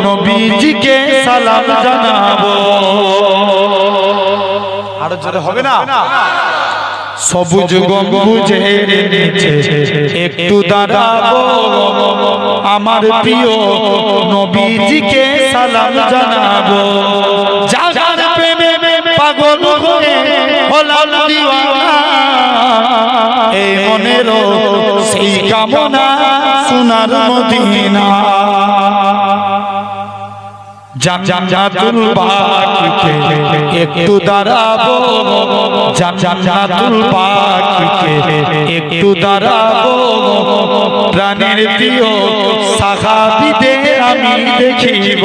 নবীজিকে সালাম জানাবো আরো জোরে হবে না সবুজ গম্বুজের নিচে একটু দাঁড়াবো আমার প্রিয় নবীজিকে সালাম জানাবো যার প্রেমে পাগল হয়ে হলাম দিওয়ানা এই মনের সেই কামনা সোনার মদিনা জান্নাতুল বাকিতে একটু দাঁড়াবো জান্নাতুল বাকিতে একটু দাঁড়াবো প্রাণের প্রিয় সাহাবীদের আমি দেখিব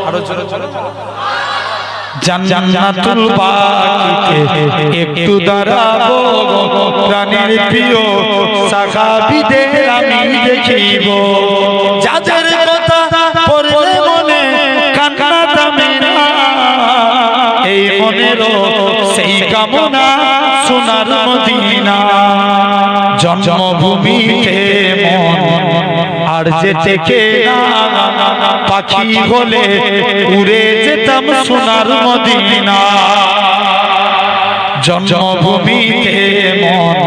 আরো জোরে জান্নাতুল বাকিতে একটু দাঁড়াবো প্রাণের প্রিয় সাহাবীদের আমি দেখিব যাদের কথা পড়লে মনে কান্না থামে না এই মনের সেই কামনা সোনার মদিনা জন্মভূমিতে মন আর যে থেকে পাখি হলে উড়ে যেতাম সোনার মদিনা জন্মভূমিতে মন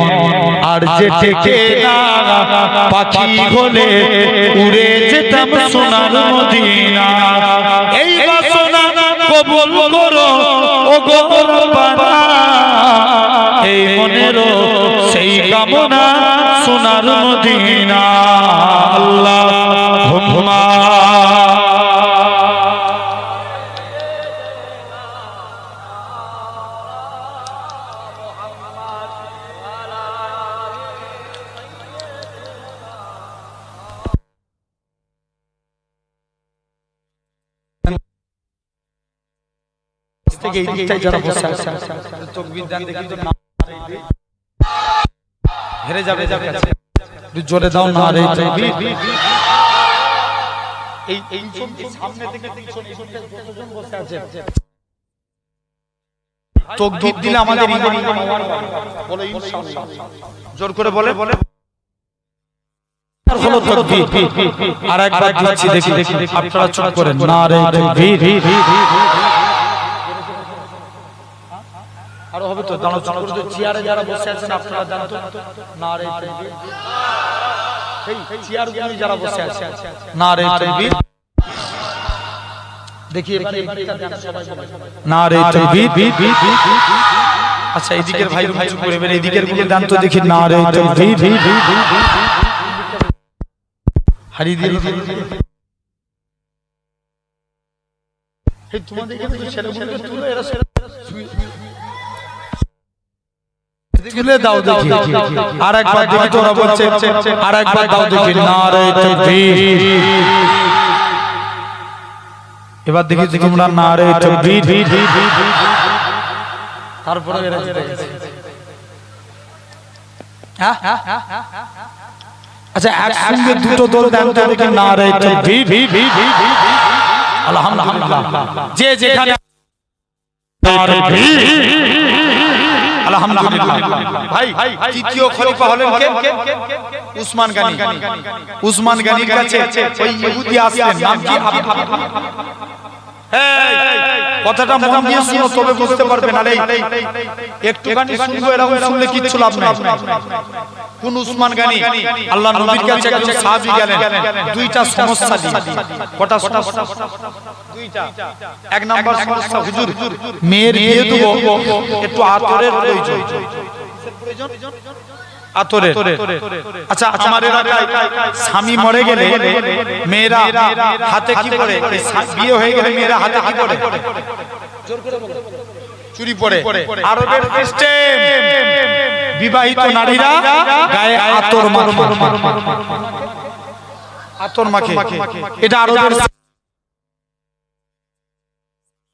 আর যে থেকে পাখি হলে উড়ে যেতাম সোনার মদিনা এই বাসনা কবুল করো ও গো রব্বানা এই মনের সেই কামনা সোনার মদিনা আল্লাহুম্মা থেকে এই দিকটায় যারা বসে আছে চোখ বিদ্যান দেখি তো না হেরে যাবে জোরে দাও না রে তাকবীর। এই সামনে থেকে পিছনে যতজন বসে আছে তাকবীর দিলে আমাদের ঈমান হওয়ার বলে ইনশাআল্লাহ জোর করে বলে হলো তাকবীর। আর একবার দিচ্ছি দেখি আপনারা চুপ করেন না রে তাকবীর। আরো হবে তো দাঁড়াও চুপ করে চেয়ারে যারা বসে আছেন আপনারা জানেন তো না রে তাকবীর। এই চেয়ারগুলো যারা বসে আছে না রে তাকবীর। দেখি এবারে সবাই না রে তাকবীর। আচ্ছা এদিকের ভাই চুপ করে এবারে এদিকের গুলো দান তো দেখি না রে তাকবীর। হারি দিয়ে এই তোমাদের এখানে তো ছেলেগুলোকে তুলে এরা তুলে দাও দেখি আর একবার দেখি তোরা বলছে আর একবার দাও দেখি নারে তাকবীর। এবার দেখি তোমরা নারে তাকবীর। তারপরে এরা জিতে গেছে। হ্যাঁ আচ্ছা একসঙ্গে দুটো দল দেন তো দেখি নারে তাকবীর। আলহামদুলিল্লাহ যে যেখানে আলহামদুলিল্লাহ। ভাই তৃতীয় খলিফা হলেন কে? উসমান গনি। উসমান গনির কাছে ওই ইহুদি আসলেন নাম কি? কথাটা মন দিয়ে শুনো তবে বুঝতে পারবেন। আরে একটুখানি শুনবো এরকম শুনলে কিচ্ছু লাভ নাই। কোন উসমান গনি আল্লাহর নবীর কাছে একজন সাহাবী গেলেন দুইটা সমস্যা দিয়ে। কটা সমস্যা? দুইটা। এক নাম্বার সমস্যা, হুজুর মেয়ের বিয়ে দেব, একটু আতরের প্রয়োজন। আতরের। আচ্ছা আমার এলাকায় স্বামী মরে গেলে মেয়েরা হাতে কি পরে? বিয়ে হয়ে গেলে মেয়েরা হাতে কি পরে? চুড়ি পরে। আরবের সিস্টেম বিবাহিত নারীরা গায়ে আতর মাখে। আতর মাখে এটা আরবের।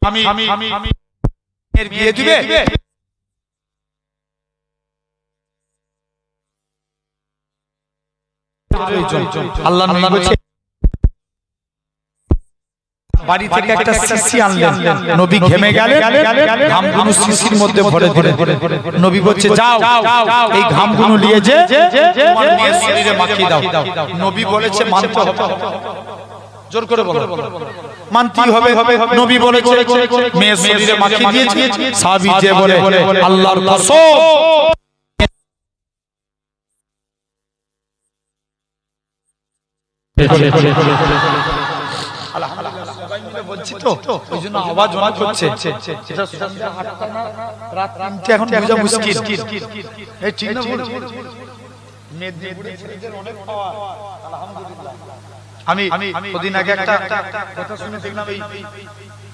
আমি এর বিয়ে দিবে আল্লাহ নবী বলেছে বাড়ি থেকে একটা শিশি আনলেন। নবী ঘেমে গেলেন, ঘামগুলো শিশির মধ্যে ভরে দিলেন। নবী বলছে যাও এই ঘামগুলো নিয়ে যে তোমার মেয়ের শরীরে মাখিয়ে দাও। নবী বলেছে মানতে হবে। জোর করে বলো মানতে হবে। নবী বলেছে মেয়ের শরীরে মাখিয়ে দিয়েছে। সাহাবী যে বলে আল্লাহর কসম বলছি তো ওই জন্য আওয়াজ অনেক হচ্ছে। এখন বোঝা মুশকিল। এই ঠিক না? আমি কদিন আগে একটা কথা শুনে দেখলাম এই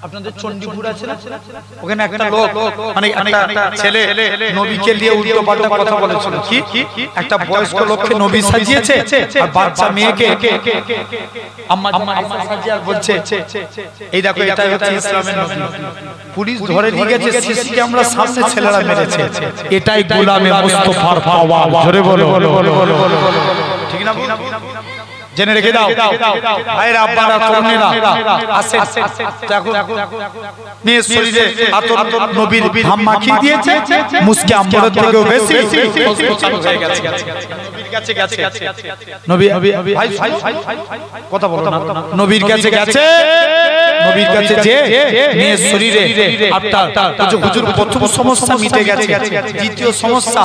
আপনাদের চণ্ডীপুর আছে না, ওখানে একটা লোক মানে একটা ছেলে নবীকে নিয়ে উল্টো পাল্টা কথা বলেছিল। কি একটা বয়স্ক লোককে নবী সাজিয়েছে আর বাচ্চা মেয়েকে আম্মা সাজিয়ে আর বলছে এই দেখো এটাই হচ্ছে ইসলামের নবী। পুলিশ ধরে নিয়ে গেছে, সিসি ক্যামেরার সামনে ছেলেরা মেরেছে। এটাই গোলামে মুস্তাফার পাওয়া। ধরে বলো ঠিক না? জেনে রেখে দাও ভাইরা আব্বারা তরুণেরা আসেন দেখো মেয়ের শরীরে আতর নবীর ঘাম মাখিয়ে দিয়েছে। মুসকে আম্বরের থেকেও বেশি হয়ে গেছে নবীর কাছে গেছে। নবী ভাই কথা বলো না। নবীর কাছে গেছে, নবীর কাছে যে মেয়ের শরীরে আপনার হুজুর প্রথম সমস্যা মিটে গেছে। দ্বিতীয় সমস্যা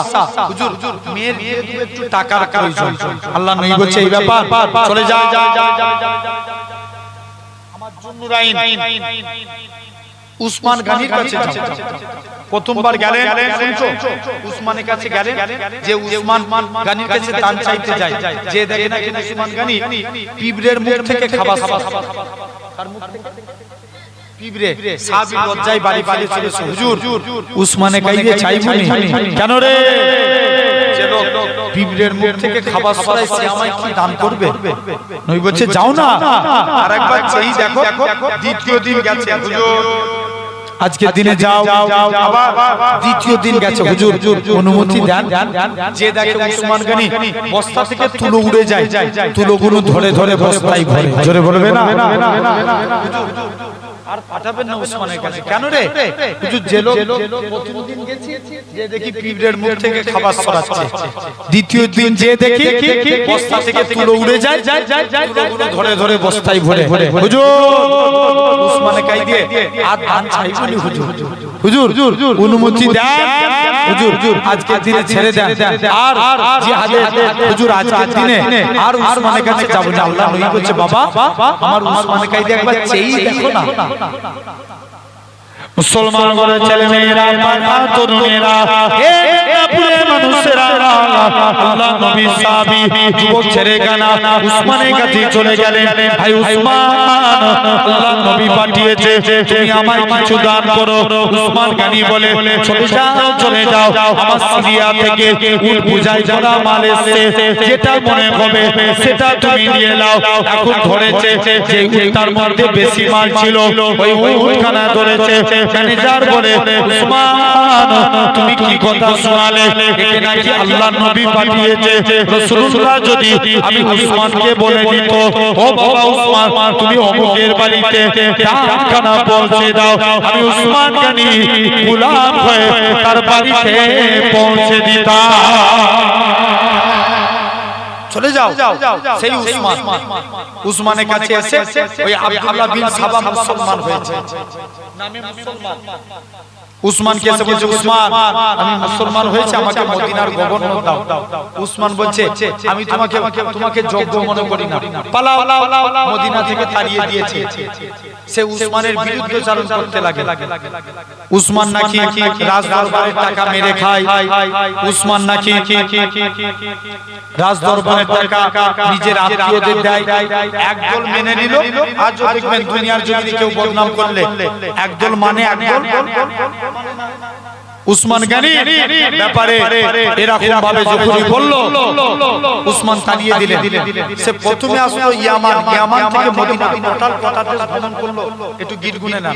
হুজুর মেয়ের একটু টাকার প্রয়োজন। আল্লাহ নবী বলছে এই ব্যাপার চলে যা আমার জুন্নুরাইন উসমান গনির কাছে যাও। প্রথমবার গেলেন শুনছো উসমানের কাছে গেলেন যে উসমান গনির কাছে দান চাইতে যায়। যে দেখে না কি উসমান গনি পিঁপড়ের মুখ থেকে খাবার খায়। কার মুখ থেকে? পিঁপড়ে। সাহাবী লজ্জায় বাড়ি পালিয়ে চলেছে। হুজুর উসমানের কাছে চাইবনি কেন রে? যে লোক পিঁপড়ের মুখ থেকে খাবার সরাই সে আমায় কি দান করবে? নবী বলছে যাও না আরেকবার চেয়ে দেখো। দ্বিতীয় দিন গেছে হুজুর আজকের দিনে যাও, আবার দ্বিতীয় দিন গেছে, হুজুর অনুমতি দেন। যে দেখে উসমান গনি বস্তা থেকে তুলো উড়ে যায়, তুলোগুলো ধরে ধরে বস্তায় ভরে। জোরে বলবে না? আর পাঠাবেন না উসমানের কাছে। কেন রে? হুজুর যে লোক প্রতিদিন গেছি, যে দেখি পিঁপড়ের মুখ থেকে খাবার ছড়াচ্ছে, দ্বিতীয় দিন যে দেখি বস্তা থেকে তুলো উড়ে যায়, তুলোগুলো ধরে ধরে বস্তায় ভরে। হুজুর উসমানের কাছে দিয়ে আর ধান চাইবনি। হুজুর অনুমতি দেন, হুজুর আজকের দিনে ছেড়ে দেন। আর জিহাদে হুজুর আজকের দিনে আর উসমানের কাছে যাব না। আল্লাহ নবী বলছে, বাবা আমার উসমানের কাছে দিয়ে একবার চেয়ে দেখো না। মুসলমান ঘরে ছেলে মেয়েরা, পাড়া তরুণেরা, হে মেদিনীপুরের মানুষেরা, আল্লাহ নবী সাহাবী যুবক ছেড়ে গানা উসমানের কাছে চলে গেলেন। ভাই উসমান, আল্লাহ নবী পাঠিয়েছে, তুমি আমায় কিছু দান করো। উসমান গানি বলে, চলে যাও, আমার সিরিয়া থেকে উট বুঝাই করা মাল এসেছে, যেটা মনে হবে সেটা তুমি নিয়ে নাও। এখন ধরেছে যে উটটার মধ্যে বেশি মাল ছিল, ওই উটখানা ধরেছে। ম্যানেজার বলে, উসমান তুমি কি কথা শোনালে? একে নাকি আল্লাহ নবী পাঠিয়েছে। রাসূলুল্লাহ যদি আমি উসমানকে বলে দিত, ও বাবা উসমান তুমি অমুকের বাড়িতে খানা পৌঁছে দাও, আমি উসমান গানি গোলাম হয়ে তার বাড়িতে পৌঁছে দিতাম। চলে যাও। সেই উসমানের কাছে এসে ওই আব্দুল্লাহ বিন সাবা মুসলমান হয়েছে, নামে মুসলমান। উসমান কে এসে বলছে, উসমান আমি মুসলমান হয়েছে, আমাকে মদিনার গভর্নর দাও। উসমান বলছে, আমি তোমাকে যোগ্য মনে করি না, পালাও। মদিনা থেকে তাড়িয়ে দিয়েছে। সে উসমানের বিরুদ্ধে চালন করতে লাগে। উসমান নাকি রাজদরবারের টাকা মেরে খায়, উসমান নাকি রাজদরবারের টাকা নিজের আত্মীয়দের দেয়। একদল মেনে নিল। আজ দেখবেন দুনিয়ার জমিনে কেউ বদনাম করলে একদল মানে, একদল উসমান গনি ব্যাপারে এরকম ভাবে যখনই বলল, উসমান তাড়িয়ে দিলেন। সে প্রথমে আসলো ইয়ামান, ইয়ামান থেকে মদিনা, টোটাল কত দেশ ভ্রমণ করলো একটু গিট গুনে না।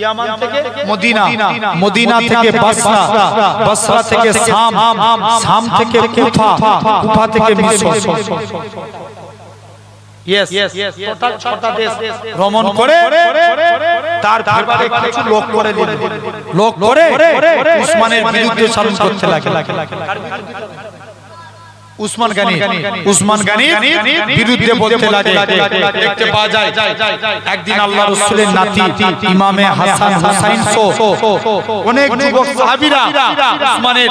ইয়ামান থেকে মদিনা, মদিনা থেকে বসরা, বসরা থেকে শাম, শাম থেকে কুফা, কুফা থেকে মিশর। টোটাল 6টা দেশ ভ্রমণ করে তার দরবারে কিছু লোক করে দিলেন। লোক করে উসমানের বিরুদ্ধে চালন করতে লাগে। উসমান গানির বিরুদ্ধে বলতে লাগে। দেখতে পাওয়া যায় একদিন আল্লাহ রাসূলের নাতি ইমামে হাসান হুসাইন অনেক যুবক সাহাবীরা উসমানের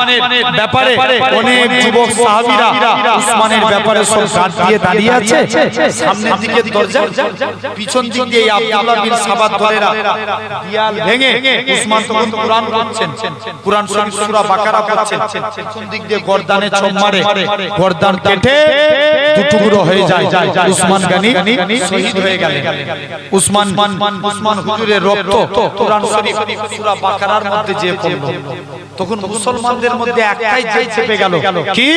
ব্যাপারে, অনেক যুবক সাহাবীরা উসমানের ব্যাপারে সব গার্ড দিয়ে দাঁড়িয়ে আছে। সামনের দিকে দরজা, পিছন দিক দিয়ে আব্দুল্লাহ বিন সাবার দলেরা দেয়াল ভেঙে উসমান তখন কুরআন পড়ছেন, কুরআন শরীফ সূরা বাকারা পড়ছেন। পিছন দিক দিয়ে গর্দানে চোট মারে, গর্দান কেটে টুকরো হয়ে যায়। উসমান গনি শহীদ হয়ে গেলেন। উসমান হুজুরের রক্ত কুরআন শরীফ সূরা বাকারার মধ্যে যে পড়ল, তখন মুসলমানদের মধ্যে একটাই জেদ চেপে গেল, কি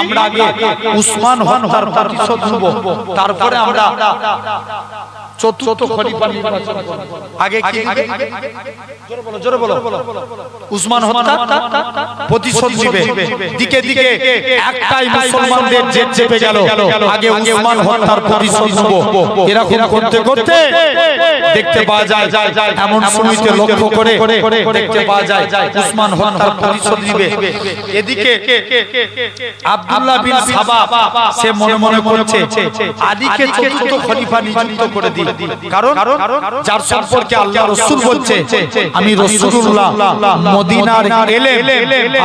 আমরা আগে উসমান হত্যার প্রতিশোধ নেব, তারপরে আমরা চতুর্থ খলিফা নির্বাচন করব। আগে কি? জোরে বলো। উসমান হত্যা প্রতিশোধ নিবে। দিকে দিকে একটাই মুসলমানদের জেদ চেপে গেল, আগে উসমান হত্যার প্রতিশোধ নেব। এরকম করতে করতে দেখতে পাওয়া যায়, এমন সময়তে লক্ষ্য করে দেখতে পাওয়া যায় উসমান হত্যার প্রতিশোধ নিবে। এদিকে আব্দুল্লাহ বিন সাবা সে মনে মনে করছে আলীকে চতুর্থ খলিফা নিযুক্ত করে দিই, কারণ যার সম্পর্কে আল্লাহ রাসূল বলছে, আমি রাসূলুল্লাহ মদিনার এলেম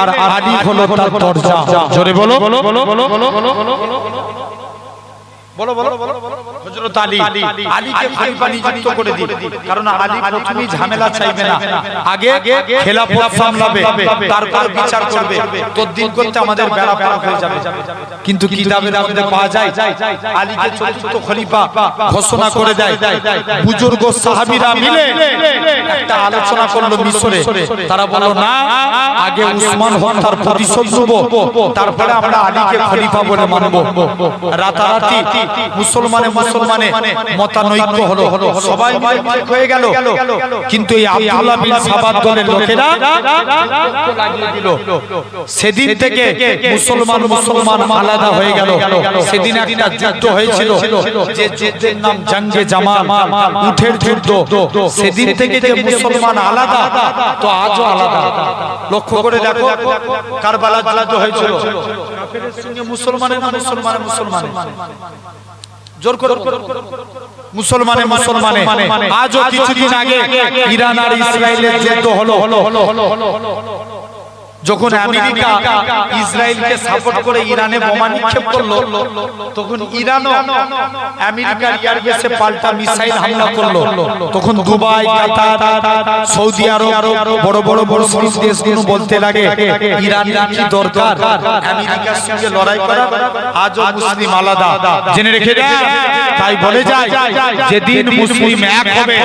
আর আলী হলো তার দরজা। জোরে বলো। হযরত আলীকে খলিফা নিযুক্ত করে দিই, কারণ আলী প্রথমেই ঝামেলা চাইবে না, আগে খেলাফত সামলাবে, তারপর বিচার করবে। তদদিন করতে আমাদের বেড়া পার হয়ে যাবে। কিন্তু কিতাবের মধ্যে পাওয়া যায় আলীকে চতুর্থ খলিফা ঘোষণা করে দেয়। বুজুর্গ সাহাবীরা মিলে একটা আলোচনা করলো মিশরে। তারা বলল, না, আগে উসমান হত্যার প্রতিশোধ নেব, তারপরে আমরা আলীকে খলিফা বলে মানব। রাতারাতি মুসলমান মুসলমানে মতানৈক্য হলো, সবাই মিলে ঠিক হয়ে গেল, কিন্তু এই আব্দুল্লাহ বিন সাবাত দলের লোকেরা লাগিয়ে দিল। সেদিন থেকে মুসলমান আলাদা হয়ে গেল। সেদিন একটা যুদ্ধ হয়েছিল, যে যুদ্ধের নাম জঙ্গে জামাল, উটের যুদ্ধ। সেদিন থেকে যে মুসলমান আলাদা, তো আজও আলাদা। লক্ষ্য করে দেখো, কারবালার যুদ্ধ হয়েছিল, কাফেরের সঙ্গে মুসলমানের না মুসলমানে জোর করে মুসলমানে। আজও কিছুদিন আগে ইরান আর ইসরায়েলের যুদ্ধ হলো। যখন আমেরিকা ইসরায়েলকে সাপোর্ট করে ইরানে বোমা নিক্ষেপ করলো, তখন ইরানও আমেরিকার এয়ারবেসে পাল্টা মিসাইল হামলা করলো। তখন দুবাই, কাতার, সৌদি আরব, বড় বড় মুসলিম দেশগুলো বলতে লাগে, ইরানের কি দরকার আমেরিকার সঙ্গে লড়াই করা? আজও মুসলিম আলাদা, জেনে রেখে দেন। তাই বলে যায়, যেদিন মুসলিম এক হবে,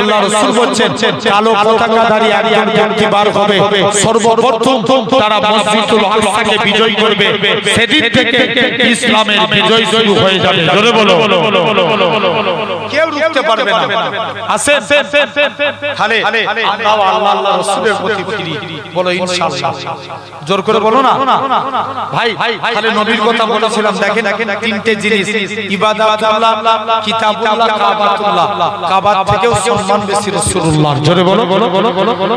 আল্লাহ রাসূল বলেছেন, কালো পতাকাধারী একজন ব্যক্তি বার হবে, সর্বপ্রথম তারা মসজিদুল আকসাকে বিজয় করবে। সেদিন থেকে ইসলামের বিজয় শুরু হয়ে যাবে। জোরে বলো, কেউ রুখতে পারবে না। আসেন, তাহলে আমরাও আল্লাহ রাসূলের প্রতি ফিরি, বলো ইনশাআল্লাহ। জোর করে বলো না ভাই। তাহলে নবীর কথা বলেছিলাম, দেখেন তিনটে জিনিস, ইবাদাতুল্লাহ, কিতাবুল্লাহ, কাবাতুল্লাহ। কাবার থেকেও সম্মান বেশি রাসূলুল্লাহ। জোরে বলো।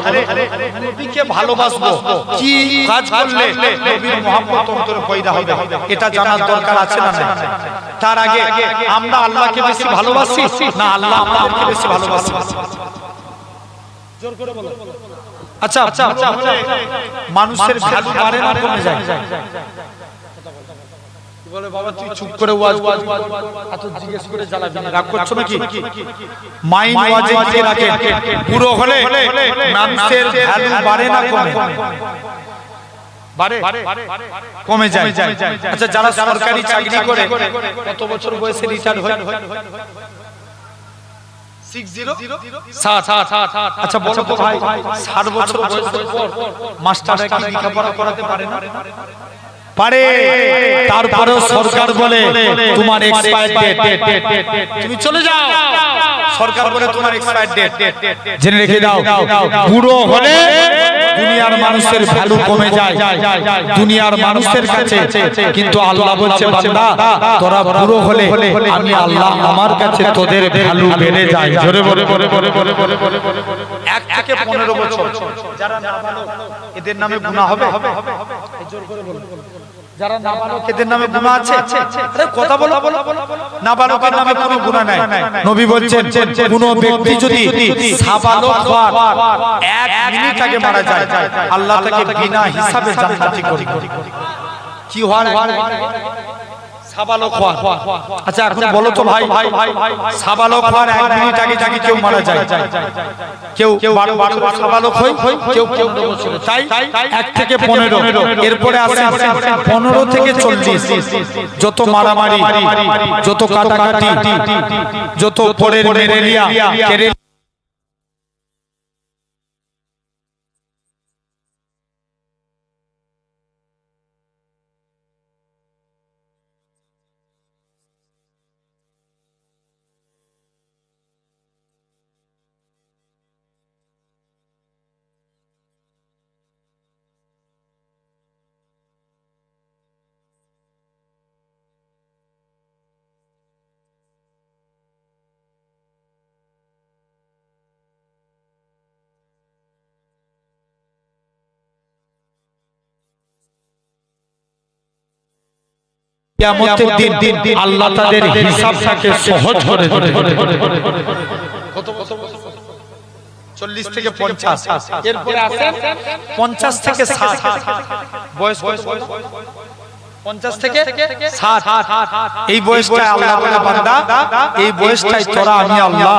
আরে নবীকে ভালোবাসবো, কি কাজ করলে নবীর মহব্বত অন্তরে পয়দা হবে, এটা জানার দরকার আছে না? তার আগে আমরা আল্লাহকে বেশি ভালোবাসি না আল্লাহ আমাদেরকে বেশি ভালোবাসি? জোর করে বলো। আচ্ছা, মানুষের ভ্যালু বাড়ে না কমে যায়? বলে বাবা তুই চুপ করে ওয়াজ এত জিজ্ঞেস করে জ্বালাবি না, রাগ করছো নাকি? মাইন্ড ওয়াজে দিয়ে রাখেন, পুরো হলে মানুষের ভ্যালু বাড়ে না কমে? কমে যায়। আচ্ছা, যারা সরকারি চাকরি করে কত বছর বয়সে রিটায়ার হয়? 60। আচ্ছা বলো তো ভাই, 60 বছর বয়সের পর মাস্টাররা কি লেখাপড়া করাতে পারে না? পারে। তারপরেও সরকার বলে তোমার এক্সপায়ার ডেট, তুমি চলে যাও। সরকার বলে তোমার এক্সপায়ার ডেট। জেনে রেখে দাও, বুড়ো হলে দুনিয়ার মানুষের ভ্যালু কমে যায়, দুনিয়ার মানুষের কাছে। কিন্তু আল্লাহ বলছে, বান্দা তোরা বুড়ো হলে আমি আল্লাহ আমার কাছে তোদের ভ্যালু বেড়ে যায়। জোরে বলে 1 থেকে 15 বছর যারা নাবালক, এদের নামে গুনাহ হবে? জোর করে বলো। যারা নাবালক, এদের নামে গুনাহ আছে? আরে কথা বলো। নাবালকের নামে কোনো গুনাহ নাই। নবী বলেছেন, কোন ব্যক্তি যদি সাবালক হওয়ার 1 মিনিট আগে মারা যায়, আল্লাহ তাকে বিনা হিসাবে জান্নাতি করবে। কি হওয়ার? সাবালক হওয়ার। আচ্ছা এখন বলো তো ভাই, সাবালক হওয়ার 1 মিনিট আগে যদি কেউ মারা যায়, কেউ 12 বছর সাবালক হয়, কেউ 15 বছর, তাই 1 থেকে 15, এরপরে আসে 15 থেকে 40। যত মারামারি, যত কাটাকাটি, যত পরের মেরেলিয়া কিয়ামতের দিন আল্লাহ তাদের হিসাবটাকে সহজ করে দেবে। কত বছর? 40 থেকে 50। এরপরে আসে 50 থেকে 60 বয়স। 50 থেকে 60 এই বয়সটায় আল্লাহ বলে, বান্দা এই বয়সটায় তোরা আমি আল্লাহ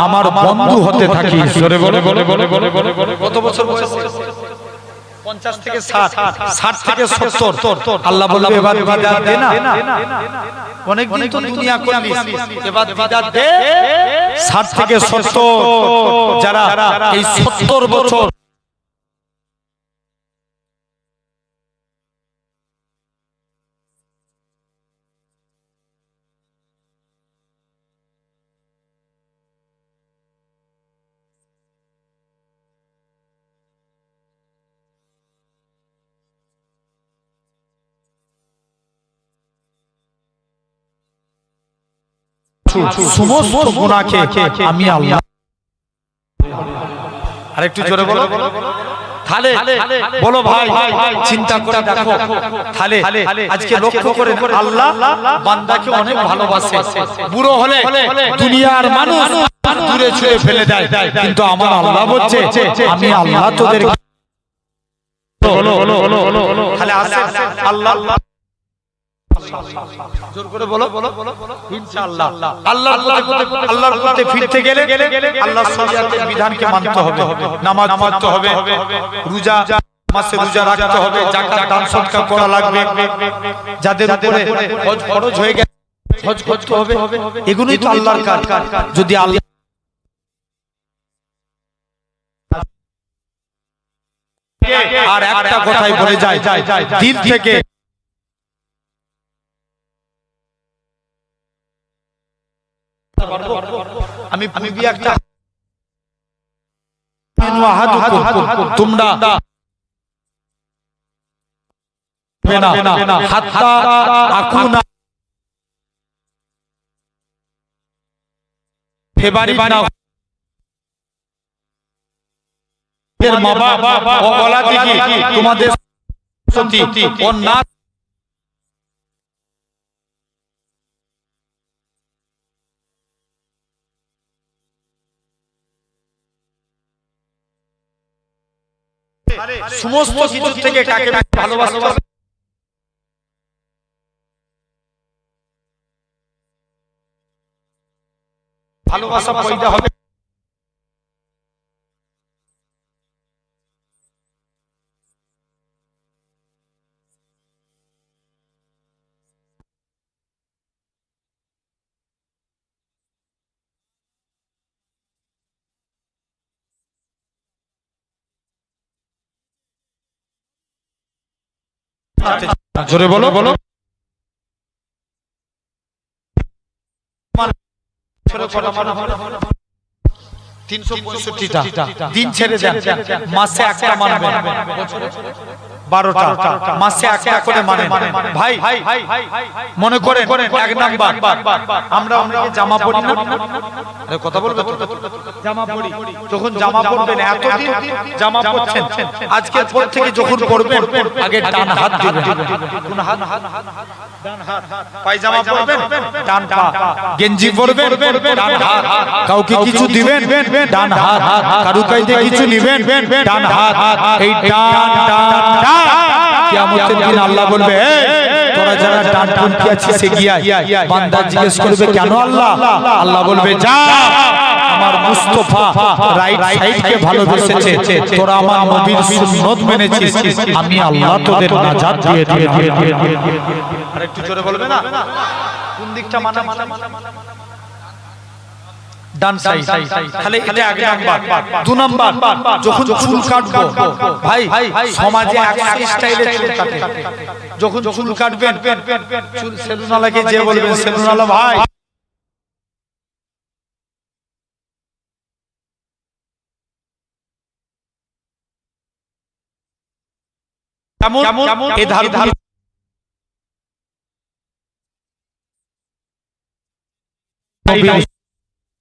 আমার বন্ধু হতে থাকি। জোরে বলে। কত বছর বয়স? 50 থেকে 60 থেকে 70। আল্লাহ বলবে, এবার বিদাত দে না, অনেকদিন তো দুনিয়া করলি, এবার বিদাত দে। 60 থেকে 70 যারা এই 70 বছর সমস্ত গুনাহকে আমি আল্লাহ। আরেকটু জোরে বলো। তাহলে বলো ভাই, চিন্তা করে দেখো, তাহলে আজকে লক্ষ্য করে আল্লাহ বান্দাকে অনেক ভালোবাসে। বুড়ো হলে দুনিয়ার মানুষ দূরে ছুঁড়ে ফেলে দেয়, কিন্তু আমার আল্লাহ বলছে আমি আল্লাহ তোদের তাহলে আসে আল্লাহ। জোর করে বলো ইনশাআল্লাহ। আল্লাহর পথে ফিরতে গেলে আল্লাহর শরীয়তের বিধানকে মানতে হবে, নামাজ পড়তে হবে, রোজা মাসে রোজা রাখতে হবে, যাকাত দান সদকা করা লাগবে, যাদের উপরে হজ ফরজ হয়ে গেছে হজ করতে হবে। এগুলোই তো আল্লাহর কাজ। যদি আল্লাহ আর একটা কথাই বলে যায় দিল থেকে আমি পূর্বে একটা তোমরা হাত্তা আকুনা ফেব্রুয়ারি না এর মা বাবা ও ওলাদি কি তোমাদের সন্তান ও না সমস্ত কিছু থেকে কাকে ভালোবাসতে হবে? ভালোবাসা পয়দা হবে জোরে বলো বলো। দিন ছেড়ে দেন, মাসে একটা মানবেন, 12টা মাসে একটা করে মানেন। ভাই মনে করেন এক নাম্বার আমরা অনেকে জামা পরি না, আরে কথা বলবে তো, জামা পরি, যখন জামা পরবেন এতদিন জামা পরছেন, আজকের পর থেকে যখন পরবেন আগে ডান হাত দিবেন। কোন হাত? ডান হাত। পায়জামা পরবেন ডান পা, গেঞ্জি পরবেন ডান হাত, কাউকে কিছু দিবেন ডান হাত, কারু কাইতে কিছু নিবেন ডান হাত। এই ডান ডান ডান কিয়ামতের দিন আল্লাহ বলবে তোরা যারা ডান পন্থী আছিস এগিয়ে আয়। বান্দা জিজ্ঞেস করবে কেন আল্লাহ? আল্লাহ বলবে যা আমার মুস্তাফা রাইট সাইডকে ভালোবেসেছে, তোরা আমার নবীর সুন্নাত মেনেছিস, আমি আল্লাহ তোদের নাজাত দিয়ে দিলাম। আরেকটু জোরে বলবে না? কোন দিকটা মানা? ডান সাইড। তাহলে এটা এক নাম্বার। 2 নাম্বার যখন চুল কাটবো, ভাই সমাজে এক স্টাইলে চুল কাটে, যখন চুল কাটবেন চুল সেলুনওয়ালাকে যে বলবেন সেলুনওয়ালা ভাই কেমন এ ধার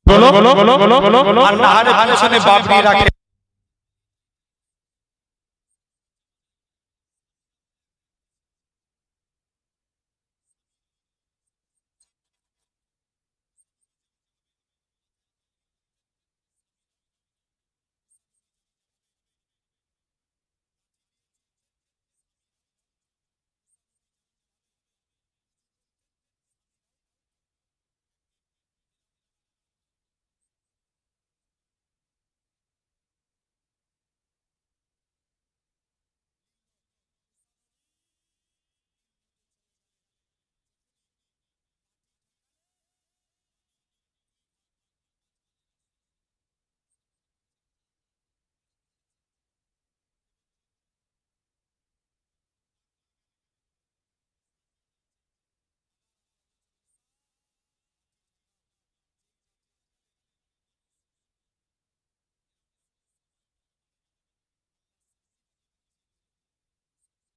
বলো বলো বলো বলো বলো। আর নাহারে পিছনে বাবরি রাখে